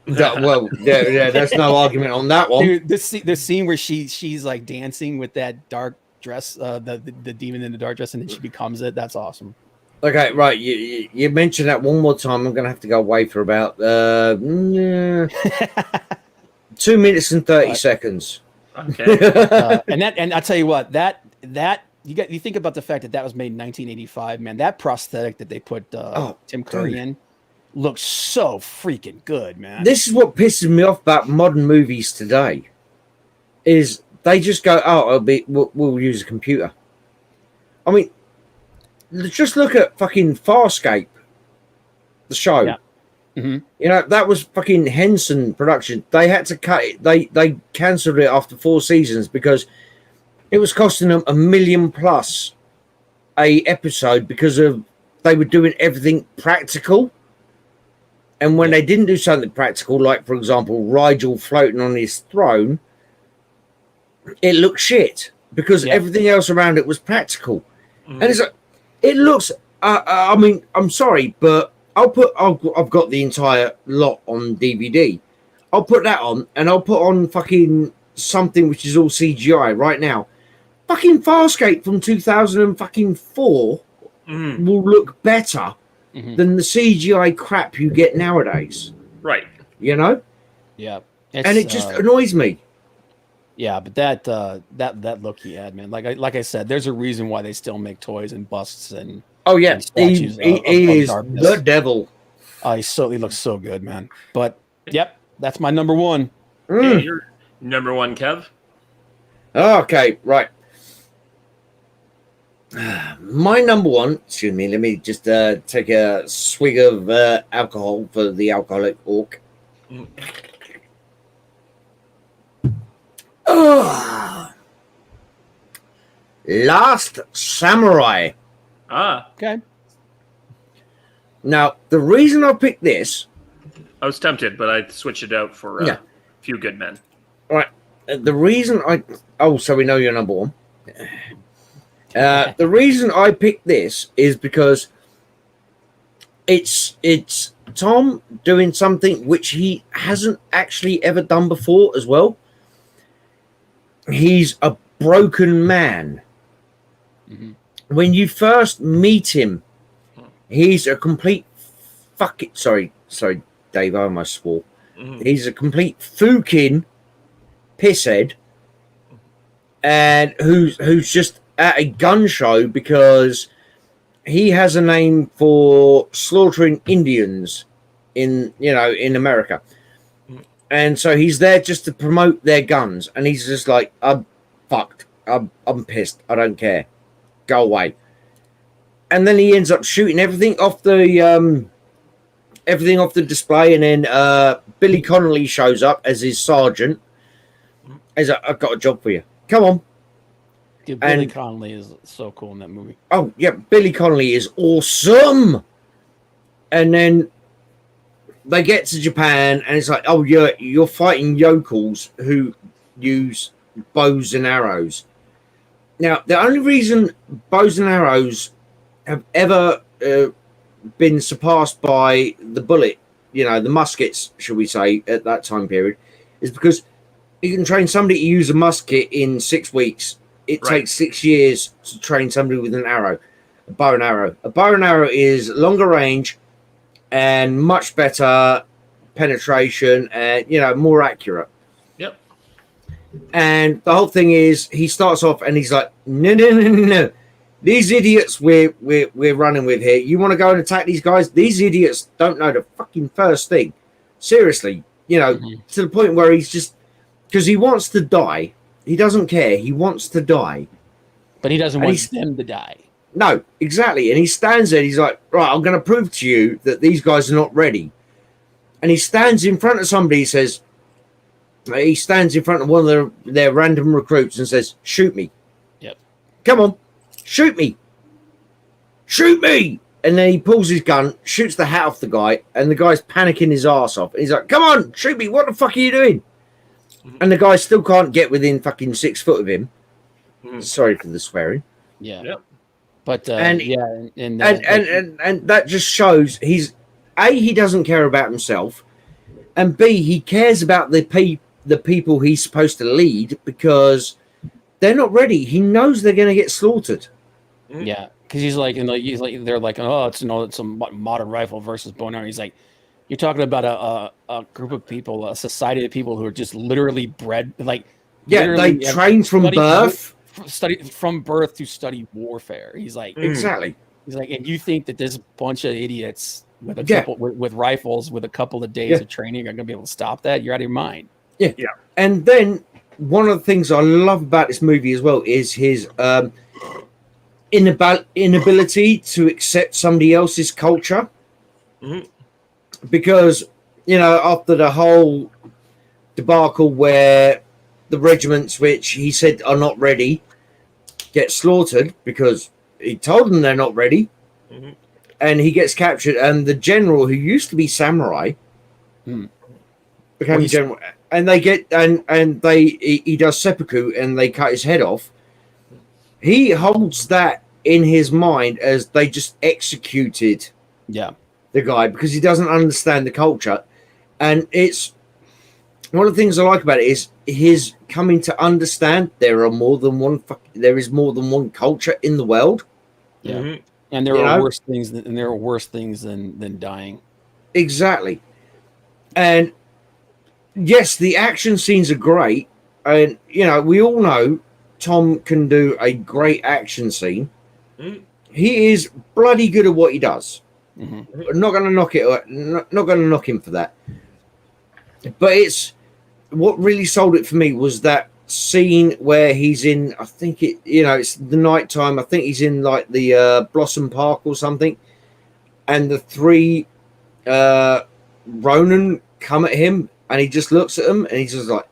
There's no argument on that one. Dude, the scene where she's like dancing with that dark dress, the demon in the dark dress, and then she becomes it. That's awesome. Okay, right. You mentioned that one more time. I'm going to have to go away for about 2 minutes and 30 seconds. Okay. And I tell you what, that you think about the fact that was made in 1985, man. That prosthetic that they put Tim Curry in looks so freaking good, man. This is what pisses me off about modern movies today. Is they just go, oh, we'll use a computer. I mean, just look at fucking Farscape, the show. Yeah. Mm-hmm. You know, that was fucking Henson production. They had to cut it. They cancelled it after 4 seasons because it was costing them $1 million plus a episode because they were doing everything practical. And when they didn't do something practical, like, for example, Rigel floating on his throne, it looked shit because everything else around it was practical. And it's like, it looks, I mean, I'm sorry, but I've got the entire lot on DVD. I'll put that on and I'll put on fucking something which is all CGI right now. Fucking Farscape from 2004 will look better than the CGI crap you get nowadays. Right. You know? Yeah. And it just annoys me. Yeah, but that look he had, man. Like I said, there's a reason why they still make toys and busts and and statues he is darkness. the devil. He looks so good, man. But that's my number one. Okay, your number one, Kev. Okay, right. My number one, excuse me, let me just take a swig of alcohol for the alcoholic orc. Last Samurai. Okay. Now, the reason I picked this... I was tempted, but I switched it out for a Few Good Men. All right. The reason I... Oh, so we know you're number one. The reason I picked this is because it's Tom doing something which he hasn't actually ever done before as well. He's a broken man. When you first meet him, he's a complete fucking... Sorry, Dave, I almost swore. He's a complete fucking pisshead and who's just at a gun show because he has a name for slaughtering Indians in America. And so he's there just to promote their guns. And he's just like, I'm fucked. I'm pissed. I don't care. Go away. And then he ends up shooting everything off the display. And then Billy Connolly shows up as his sergeant. He's like, I've got a job for you. Come on. Dude, Billy Connolly is so cool in that movie. Oh, yeah. Billy Connolly is awesome. And then they get to Japan and it's like, oh, you're fighting yokels who use bows and arrows. Now, the only reason bows and arrows have ever been surpassed by the bullet, the muskets, shall we say, at that time period, is because you can train somebody to use a musket in 6 weeks. It takes 6 years to train somebody with an arrow, a bow and arrow. A bow and arrow is longer range and much better penetration and, more accurate. Yep. And the whole thing is he starts off and he's like, no. These idiots we're running with here. You want to go and attack these guys? These idiots don't know the fucking first thing. Seriously, to the point where he's just, because he wants to die. He doesn't care. He wants to die. But he doesn't want them to die. No, exactly. And he stands there. He's like, right, I'm going to prove to you that these guys are not ready. And he stands in front of somebody. He stands in front of one of their random recruits and says, shoot me. Yep. Come on. Shoot me. Shoot me. And then he pulls his gun, shoots the hat off the guy, and the guy's panicking his ass off. And he's like, come on, shoot me. What the fuck are you doing? And the guy still can't get within fucking 6 foot of him. Sorry for the swearing. Yeah. Yep. But and that just shows he doesn't care about himself, and B, he cares about the people he's supposed to lead because they're not ready. He knows they're going to get slaughtered. Yeah, because he's like, they're like, oh, it's it's a modern rifle versus bow and arrow. He's like, you're talking about a group of people, a society of people who are just literally bred, like, Yeah, they train from birth. Study from birth to study warfare. He's like, exactly. He's like, and you think that this bunch of idiots with a couple with rifles with a couple of days of training are going to be able to stop that? You're out of your mind. Yeah. And then one of the things I love about this movie as well is his inability to accept somebody else's culture. Because, after the whole debacle where the regiments, which he said are not ready, get slaughtered because he told them they're not ready, and he gets captured, and the general, who used to be samurai, became general, and they get he does seppuku, and they cut his head off. He holds that in his mind as they just executed the guy because he doesn't understand the culture. And it's one of the things I like about it is his coming to understand there is more than one culture in the world. Yeah. And there are worse things than dying. Exactly. And yes, the action scenes are great. And we all know Tom can do a great action scene. He is bloody good at what he does. Not going to knock it. Not going to knock him for that. But it's what really sold it for me was that scene where he's in. I think it's the night time. I think he's in like the Blossom Park or something, and the three Ronin come at him, and he just looks at them, and he's just like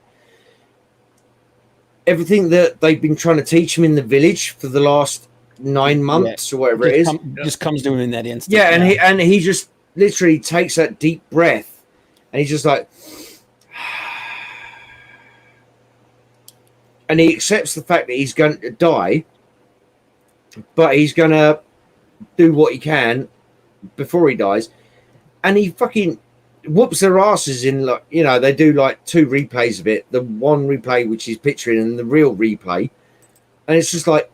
everything that they've been trying to teach him in the village for the last 9 months or whatever it is, just comes to him in that instant. Yeah, and he just literally takes that deep breath, and he's just like, and he accepts the fact that he's going to die, but he's going to do what he can before he dies, and he fucking whoops their asses in, like, they do like 2 replays of it, the one replay which he's picturing and the real replay, and it's just like,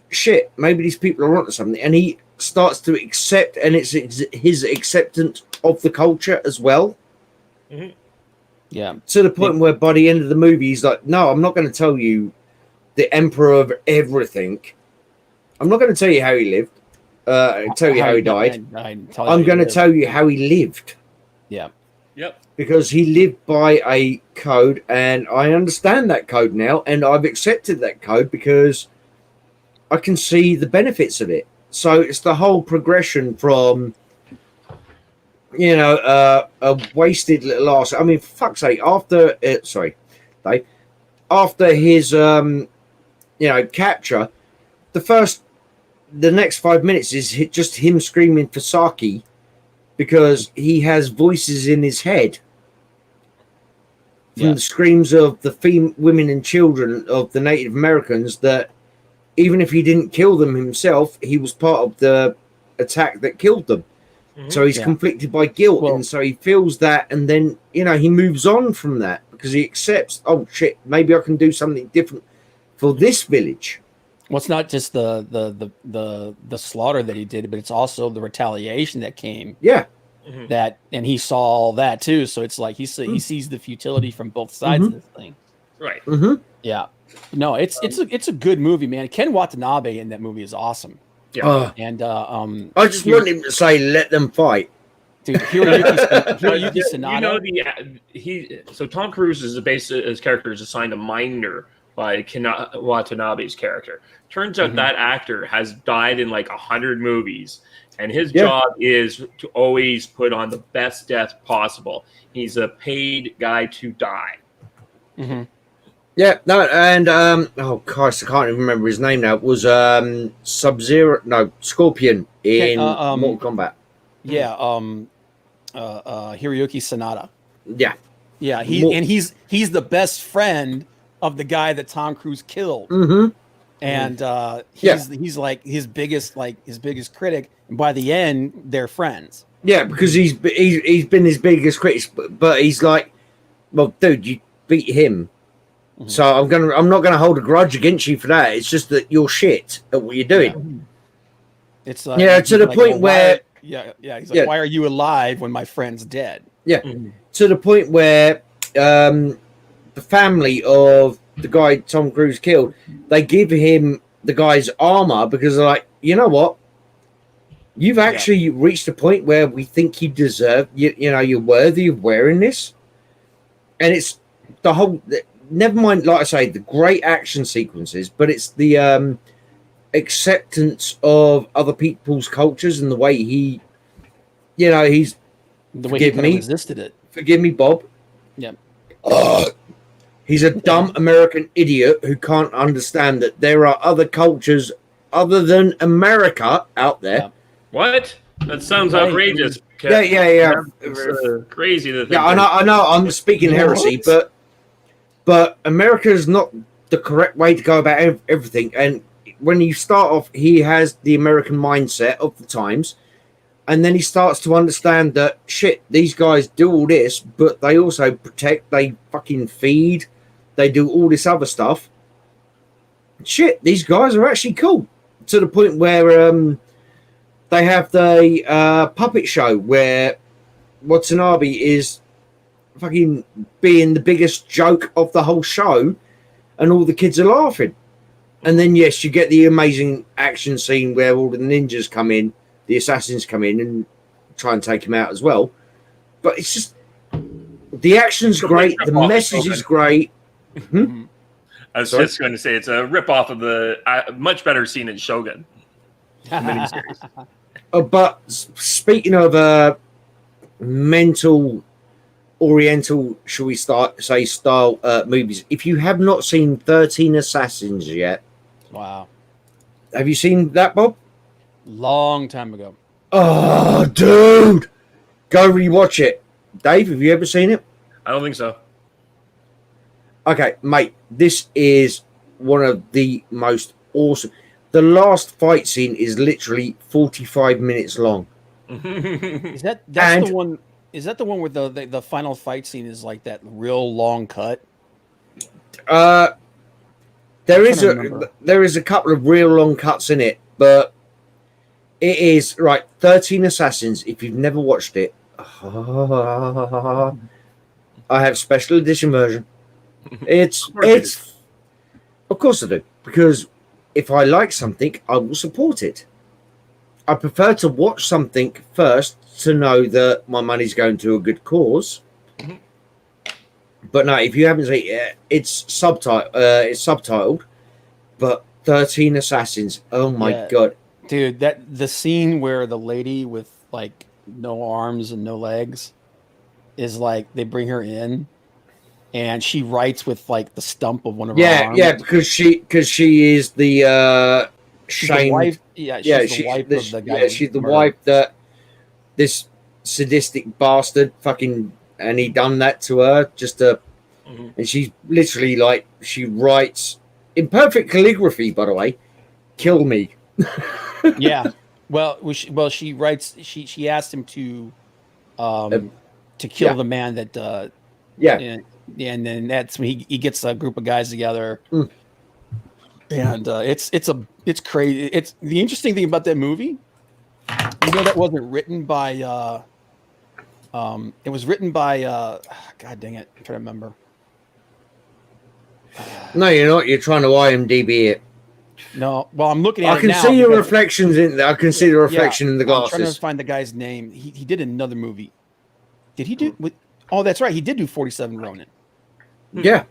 shit, maybe these people are onto something, and he starts to accept, and it's his acceptance of the culture as well. Yeah, to the point where by the end of the movie he's like, no, I'm not going to tell you the emperor of everything. I'm not going to tell you how he lived, tell you how he died. I'm going to tell you how he lived. Yeah. Yep. Because he lived by a code, and I understand that code now, and I've accepted that code because I can see the benefits of it. So it's the whole progression from, a wasted little ass. I mean, for fuck's sake, after his, capture, the next 5 minutes is just him screaming for Saki because he has voices in his head from the screams of the women and children of the Native Americans that, even if he didn't kill them himself, he was part of the attack that killed them. So he's conflicted by guilt, and so he feels that, and then he moves on from that because he accepts, oh shit, maybe I can do something different for this village. Well, it's not just the slaughter that he did, but it's also the retaliation that came. Yeah, and he saw all that too. So it's like he sees the futility from both sides of this thing. Right. Yeah. No, it's a good movie, man. Ken Watanabe in that movie is awesome. Yeah. And I just want him to say, "Let them fight." Dude, Hiroyuki Sanada. So Tom Cruise his character is assigned a minder by Ken Watanabe's character. Turns out that actor has died in like 100 movies, and his job is to always put on the best death possible. He's a paid guy to die. Yeah, no, and oh Christ, I can't even remember his name now. It was Scorpion in Mortal Kombat. Yeah, Hiroyuki Sanada. Yeah. He's the best friend of the guy that Tom Cruise killed. And he's like his biggest critic, and by the end they're friends. Yeah, because he's been his biggest critic, but he's like, well, dude, you beat him. So I'm not gonna hold a grudge against you for that. It's just that you're shit at what you're doing. It's to the like, point where he's like, why are you alive when my friend's dead? Yeah, to the point where the family of the guy Tom Cruise killed, they give him the guy's armor because they're like, you know what? You've actually reached a point where we think you deserve, you're worthy of wearing this. And it's the whole, never mind, like I say, the great action sequences, but it's the acceptance of other people's cultures and the way he, he's, the way he kind of resisted it. Forgive me, Bob. Yeah. He's a dumb American idiot who can't understand that there are other cultures other than America out there. Yeah. What? That sounds outrageous. Yeah. It's crazy to think. Yeah, I know. I'm speaking heresy, but America is not the correct way to go about everything. And when you start off, he has the American mindset of the times. And then he starts to understand that, shit, these guys do all this, but they also protect, they fucking feed, they do all this other stuff. Shit, these guys are actually cool. To the point where they have the puppet show where Watanabe is fucking being the biggest joke of the whole show, and all the kids are laughing. And then, yes, you get the amazing action scene where all the ninjas come in, the assassins come in and try and take him out as well. But it's just, the action's great, the message is great. I was just going to say it's a rip-off of the much better scene in Shogun miniseries. But speaking of mental oriental, shall we say, style movies, if you have not seen 13 Assassins yet, wow, have you seen that, Bob? Long time ago. Oh, dude, go rewatch it. Dave, have you ever seen it? I don't think so. Okay, mate, this is one of the most awesome. The last fight scene is literally 45 minutes long. Is that the one? Is that the one where the final fight scene is like that real long cut? There is a couple of real long cuts in it, but it is right. 13 Assassins. If you've never watched it, I have special edition version. It's of course I do, because if I like something, I will support it. I prefer to watch something first to know that my money's going to a good cause. But no, if you haven't seen it, it's subtitled. But 13 Assassins. Oh my god, dude! The scene where the lady with like no arms and no legs is like, they bring her in, and she writes with like the stump of one of her arms. Yeah, because she is the she's the wife. Yeah, she's the wife of the guy. Yeah, she's the wife that this sadistic bastard fucking, and he done that to her just to, and she's literally like, she writes in perfect calligraphy, by the way, "Kill me." Yeah. Well, she writes. She asked him to kill the man that. And then that's when he gets a group of guys together, and it's crazy. It's the interesting thing about that movie. You know, that wasn't written by. It was written by. God dang it! I'm trying to remember. No, you're not. You're trying to IMDb it. No, well, I'm looking at it I can now. see your reflections in there. I can see the reflection in the glasses. I'm trying to find the guy's name. He did another movie. Did he do? Oh, that's right. He did do 47 Ronin. Yeah.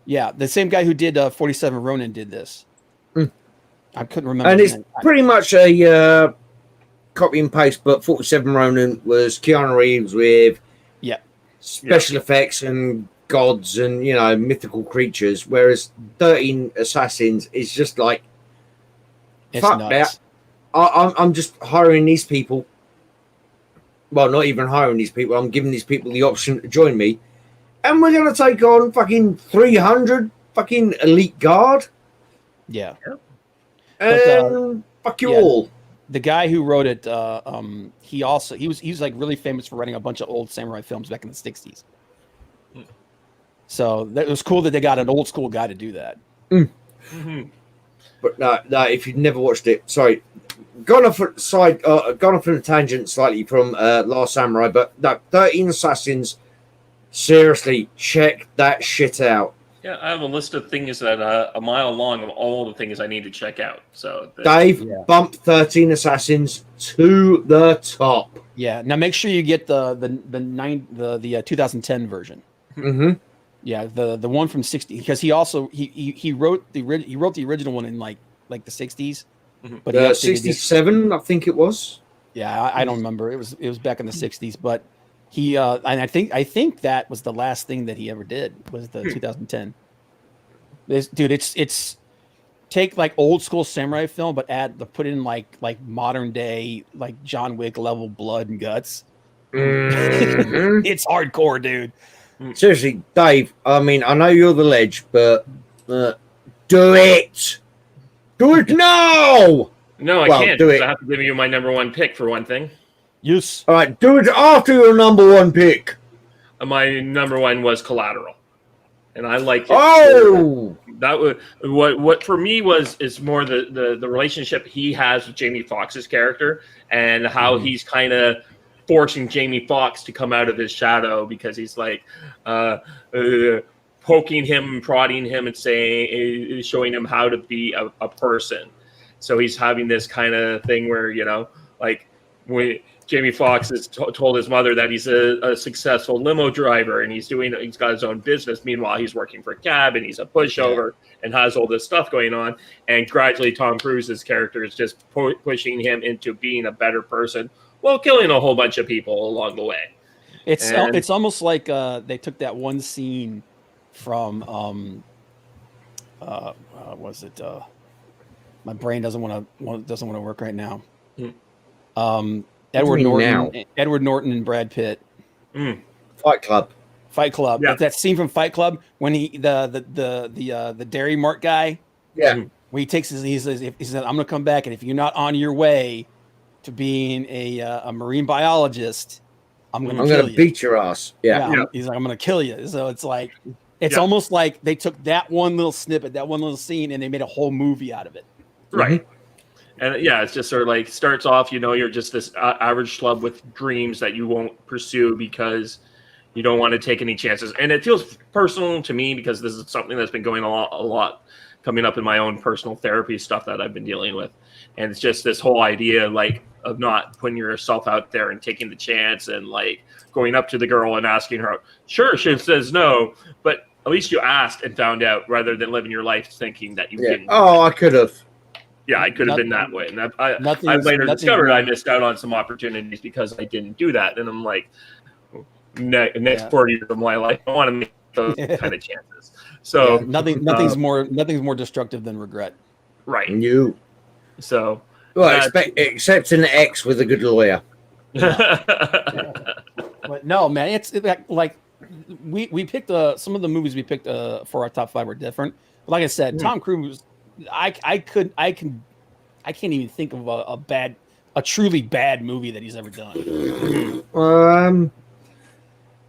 Yeah, the same guy who did 47 Ronin did this. I couldn't remember. And it's pretty much a copy and paste, but 47 Ronin was Keanu Reeves with special effects and gods and, mythical creatures, whereas 13 Assassins is just like, it's fuck nuts. that. I'm just hiring these people. Well, not even hiring these people. I'm giving these people the option to join me. And we're going to take on fucking 300 fucking elite guard. Yeah. And fuck you all. The guy who wrote it, he was like really famous for writing a bunch of old samurai films back in the 60s. So it was cool that they got an old school guy to do that. But no, if you've never watched it, sorry, gone off on a tangent slightly from Last Samurai, but no, 13 Assassins. Seriously, check that shit out. Yeah, I have a list of things that a mile long of all the things I need to check out. So Dave bumped 13 Assassins to the top. Yeah. Now make sure you get the 2010 version. Mm-hmm. Yeah, the one from 60, because he also he wrote the original one in like the 60s, but he updated 67, I think it was. Yeah, I don't remember. It was back in the 60s, but he and I think that was the last thing that he ever did was the 2010. It's take like old school samurai film, but put in like modern day like John Wick level blood and guts. Mm-hmm. It's hardcore, dude. Seriously, Dave. I mean, I know you're the ledge, but do it. Do it now. No, I can't. Do it. I have to give you my number one pick for one thing. Yes. All right, do it after your number one pick. My number one was Collateral, and I liked it. Oh, that was what for me is more the relationship he has with Jamie Foxx's character and how he's kind of forcing Jamie Foxx to come out of his shadow because he's like poking him and prodding him and showing him how to be a person. So he's having this kind of thing where, like when Jamie Foxx has told his mother that he's a successful limo driver and he's got his own business. Meanwhile, he's working for a cab and he's a pushover and has all this stuff going on. And gradually Tom Cruise's character is just pushing him into being a better person while killing a whole bunch of people along the way. It's almost like they took that one scene from was it my brain doesn't want to work right now. Edward Norton and Brad Pitt. Fight Club. Yeah. That scene from Fight Club when the Dairy Mart guy. Yeah. Where he takes he says I'm gonna come back, and if you're not on your way to being a marine biologist, I'm gonna beat your ass. Yeah. He's like, I'm gonna kill you. So it's like almost like they took that one little snippet, that one little scene, and they made a whole movie out of it. Right. And it's just sort of like starts off, you're just this average schlub with dreams that you won't pursue because you don't want to take any chances. And it feels personal to me because this is something that's been going a lot coming up in my own personal therapy stuff that I've been dealing with. And it's just this whole idea of not putting yourself out there and taking the chance and like going up to the girl and asking her, sure, she says no, but at least you asked and found out rather than living your life thinking that you didn't. Oh, I could have. Yeah, I could have been that way. And I later discovered I missed out on some opportunities because I didn't do that. And I'm like, next 4 years of my life, I want to make those kind of chances. So nothing's more destructive than regret. Right. You. So. Well, except an ex with a good lawyer. But no, man, it's like we picked some of the movies we picked for our top 5 were different. But like I said, Tom Cruise. I can't even think of a truly bad movie that he's ever done.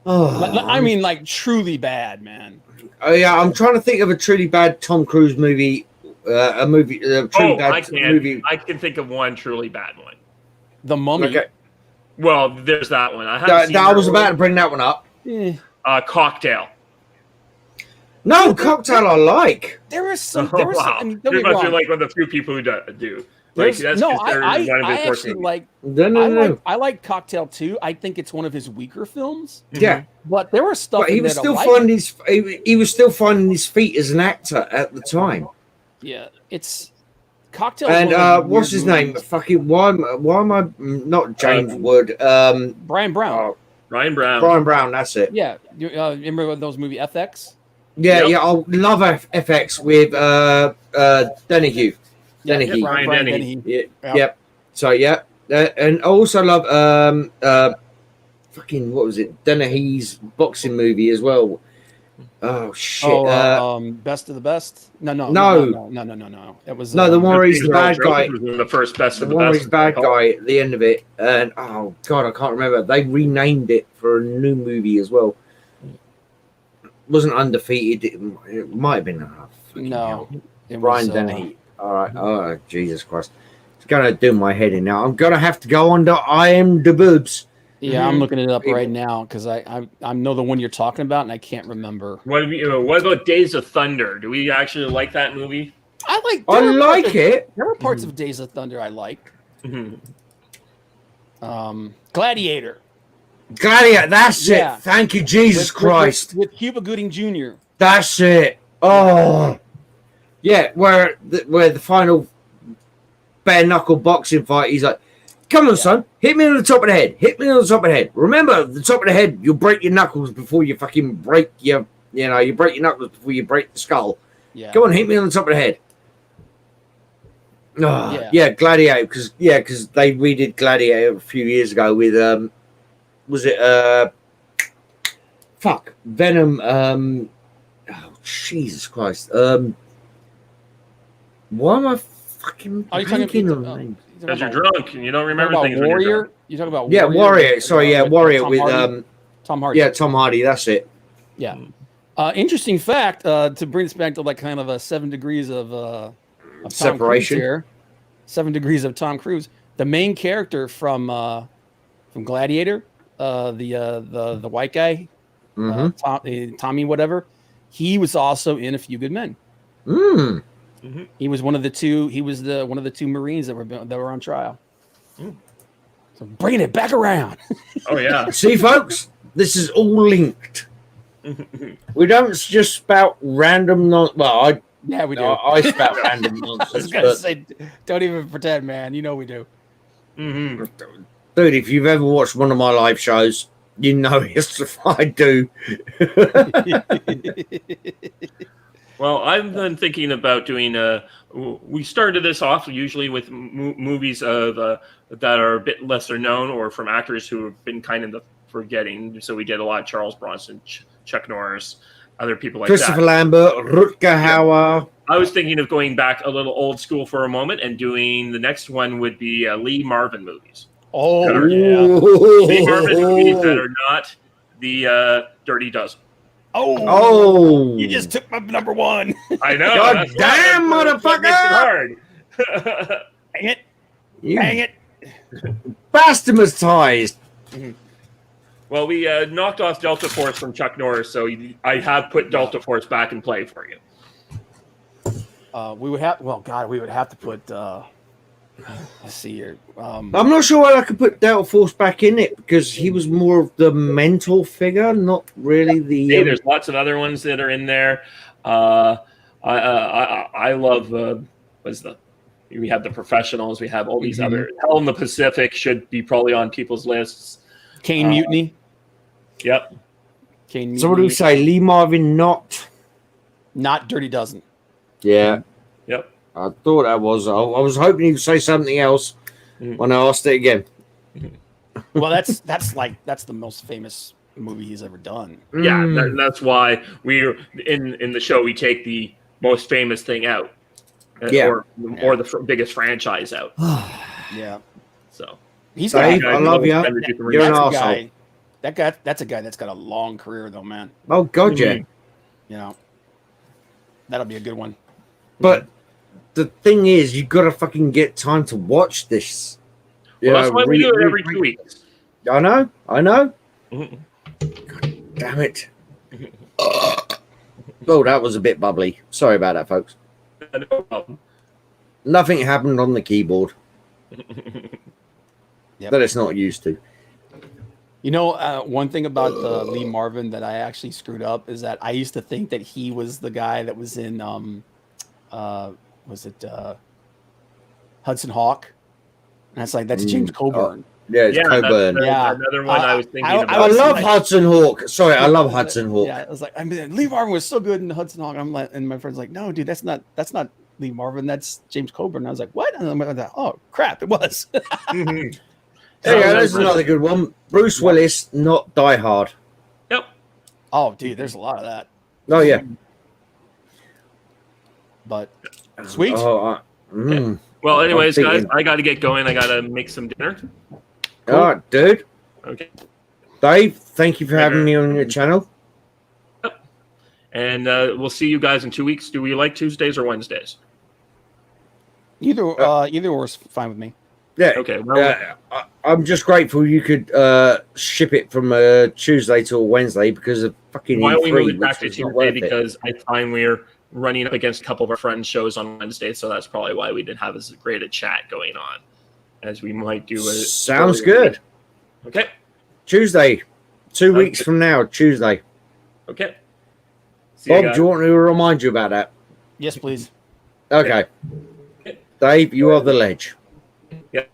I mean, like truly bad, man. Oh yeah, I'm trying to think of a truly bad Tom Cruise movie. I can think of one truly bad one. The Mummy. Okay. Well, there's that one. I was about to bring that one up. Cocktail. No, Cocktail I like. There is some. You're like one of the few people who do. I actually like. No. I like Cocktail too. I think it's one of his weaker films. Yeah, but there was stuff. But he was still finding his feet as an actor at the time. Yeah, it's Cocktail. And what's his name? Fucking why am I not James Wood? Brian Brown. Brian Brown. Brian Brown. That's it. Yeah, remember those movie FX? Yeah, I love FX with Dennehy. Brian Dennehy. Yep. So and I also love fucking what was it? Dennehy's boxing movie as well. Oh shit! Best of the Best. No. It was the one where he's the bad guy. The first Best of the Best. The one where he's bad guy at the end of it, and oh god, I can't remember. They renamed it for a new movie as well. Wasn't Undefeated. It might have been. No, Brian Dennehy. All right. Oh Jesus Christ! gonna do my head in now. I'm gonna have to go on to IMDb. Yeah, I'm looking it up right now because I know the one you're talking about and I can't remember. What about Days of Thunder? Do we actually like that movie? I like it. There were parts of Days of Thunder I like. Mm-hmm. Gladiator. Gladiator, that's Yeah. it. Thank you, Jesus Christ. With Cuba Gooding Jr. That's it. Oh, yeah. Where the final bare knuckle boxing fight, he's like, "Come on, son, hit me on the top of the head. Hit me on the top of the head. Remember, the top of the head, you'll break your knuckles before you fucking break you break your knuckles before you break the skull. Yeah. Come on, hit me on the top of the head." Oh, yeah, Gladiator, because they redid Gladiator a few years ago with was it Venom? Oh, Jesus Christ! Why am I fucking blanking on the name? Because you're drunk and you don't remember things. Warrior? You talking about Warrior? Warrior. Sorry, Warrior Tom with Hardy? Tom Hardy. Yeah, Tom Hardy. That's it. Yeah. Interesting fact to bring this back to like kind of a 7 degrees of separation here. 7 degrees of Tom Cruise. The main character from Gladiator, the white guy, Tommy whatever, he was also in A Few Good Men. Mm. Mm-hmm. He was one of the two. He was one of the 2 Marines that were on trial. Mm. So bringing it back around. Oh yeah. See, folks, this is all linked. We don't just spout random Well, yeah, we do. I spout random nonsense. I was gonna say, don't even pretend, man. You know we do. Mm-hmm. Dude, if you've ever watched one of my live shows, you know yes, I do. Well, I've been thinking about doing. We started this off usually with movies of that are a bit lesser known or from actors who have been kind of the forgetting. So we did a lot of Charles Bronson, Chuck Norris, other people like Christopher that. Lambert, Rutger Hauer. I was thinking of going back a little old school for a moment and doing the next one would be Lee Marvin movies. Oh, yeah. Lee Marvin movies that are not the Dirty Dozen. Oh, you just took my number one. I know. God damn, motherfucker! Makes it hard. Dang it! Dang it! Bastardized. Mm-hmm. Well, we knocked off Delta Force from Chuck Norris, so I have put Delta Force back in play for you. We would have. Well, God, we would have to put. Let's see here. I'm not sure I could put Delta Force back in it because he was more of the mental figure, not really the. Hey, there's lots of other ones that are in there. I love. We have the Professionals. We have all these other. Hell in the Pacific should be probably on people's lists. Kane Mutiny. Yep. Kane Mutiny. So what do we say? Lee Marvin, not Dirty Dozen. Yeah. Yep. I thought that was. I was hoping you'd say something else when I asked it again. Well, that's the most famous movie he's ever done. Yeah, that's why we're in the show. We take the most famous thing out, or the biggest franchise out. Yeah. So he's Dave, I love you. You're an arsehole. That's a guy that's got a long career, though, man. Oh God, yeah. You know, that'll be a good one. But the thing is, you got to fucking get time to watch this. Well, that's why we do it every 2 weeks. I know. Mm-hmm. God damn it. Oh, that was a bit bubbly. Sorry about that, folks. No problem. Nothing happened on the keyboard Yep. that it's not used to. You know, one thing about Lee Marvin that I actually screwed up is that I used to think that he was the guy that was in Hudson Hawk? And it's like, that's James Coburn. Yeah, it's Coburn. That's another one I was thinking about. I love Hudson Hawk. Sorry, I love Hudson Hawk. Yeah, I was like, Lee Marvin was so good in Hudson Hawk. I'm like, and my friend's like, no, dude, that's not Lee Marvin. That's James Coburn. And I was like, what? And I'm like, oh crap, it was. Mm-hmm. There you go. There's another good one. Bruce Willis, not Die Hard. Yep. Oh, dude, there's a lot of that. Oh yeah. But sweet. Well, anyways, guys, I got to get going. I got to make some dinner. Cool. All right, dude. Okay. Dave, thank you for having me on your channel. Yep. And we'll see you guys in 2 weeks. Do we like Tuesdays or Wednesdays? Either or is fine with me. Yeah. Okay. Well, I'm just grateful you could ship it from Tuesday to a Wednesday because of fucking why we moved E3, it back which to was not Tuesday worth it. because I find we're running up against a couple of our friends' shows on Wednesday, so that's probably why we didn't have as great a chat going on as we might do. Sounds good. Okay. Tuesday, 2 Sounds weeks good. from now, Tuesday. Okay. See you Bob, guys. do you want me to remind you about that? Yes, please. Okay. Okay. Dave, you are the ledge. Yep.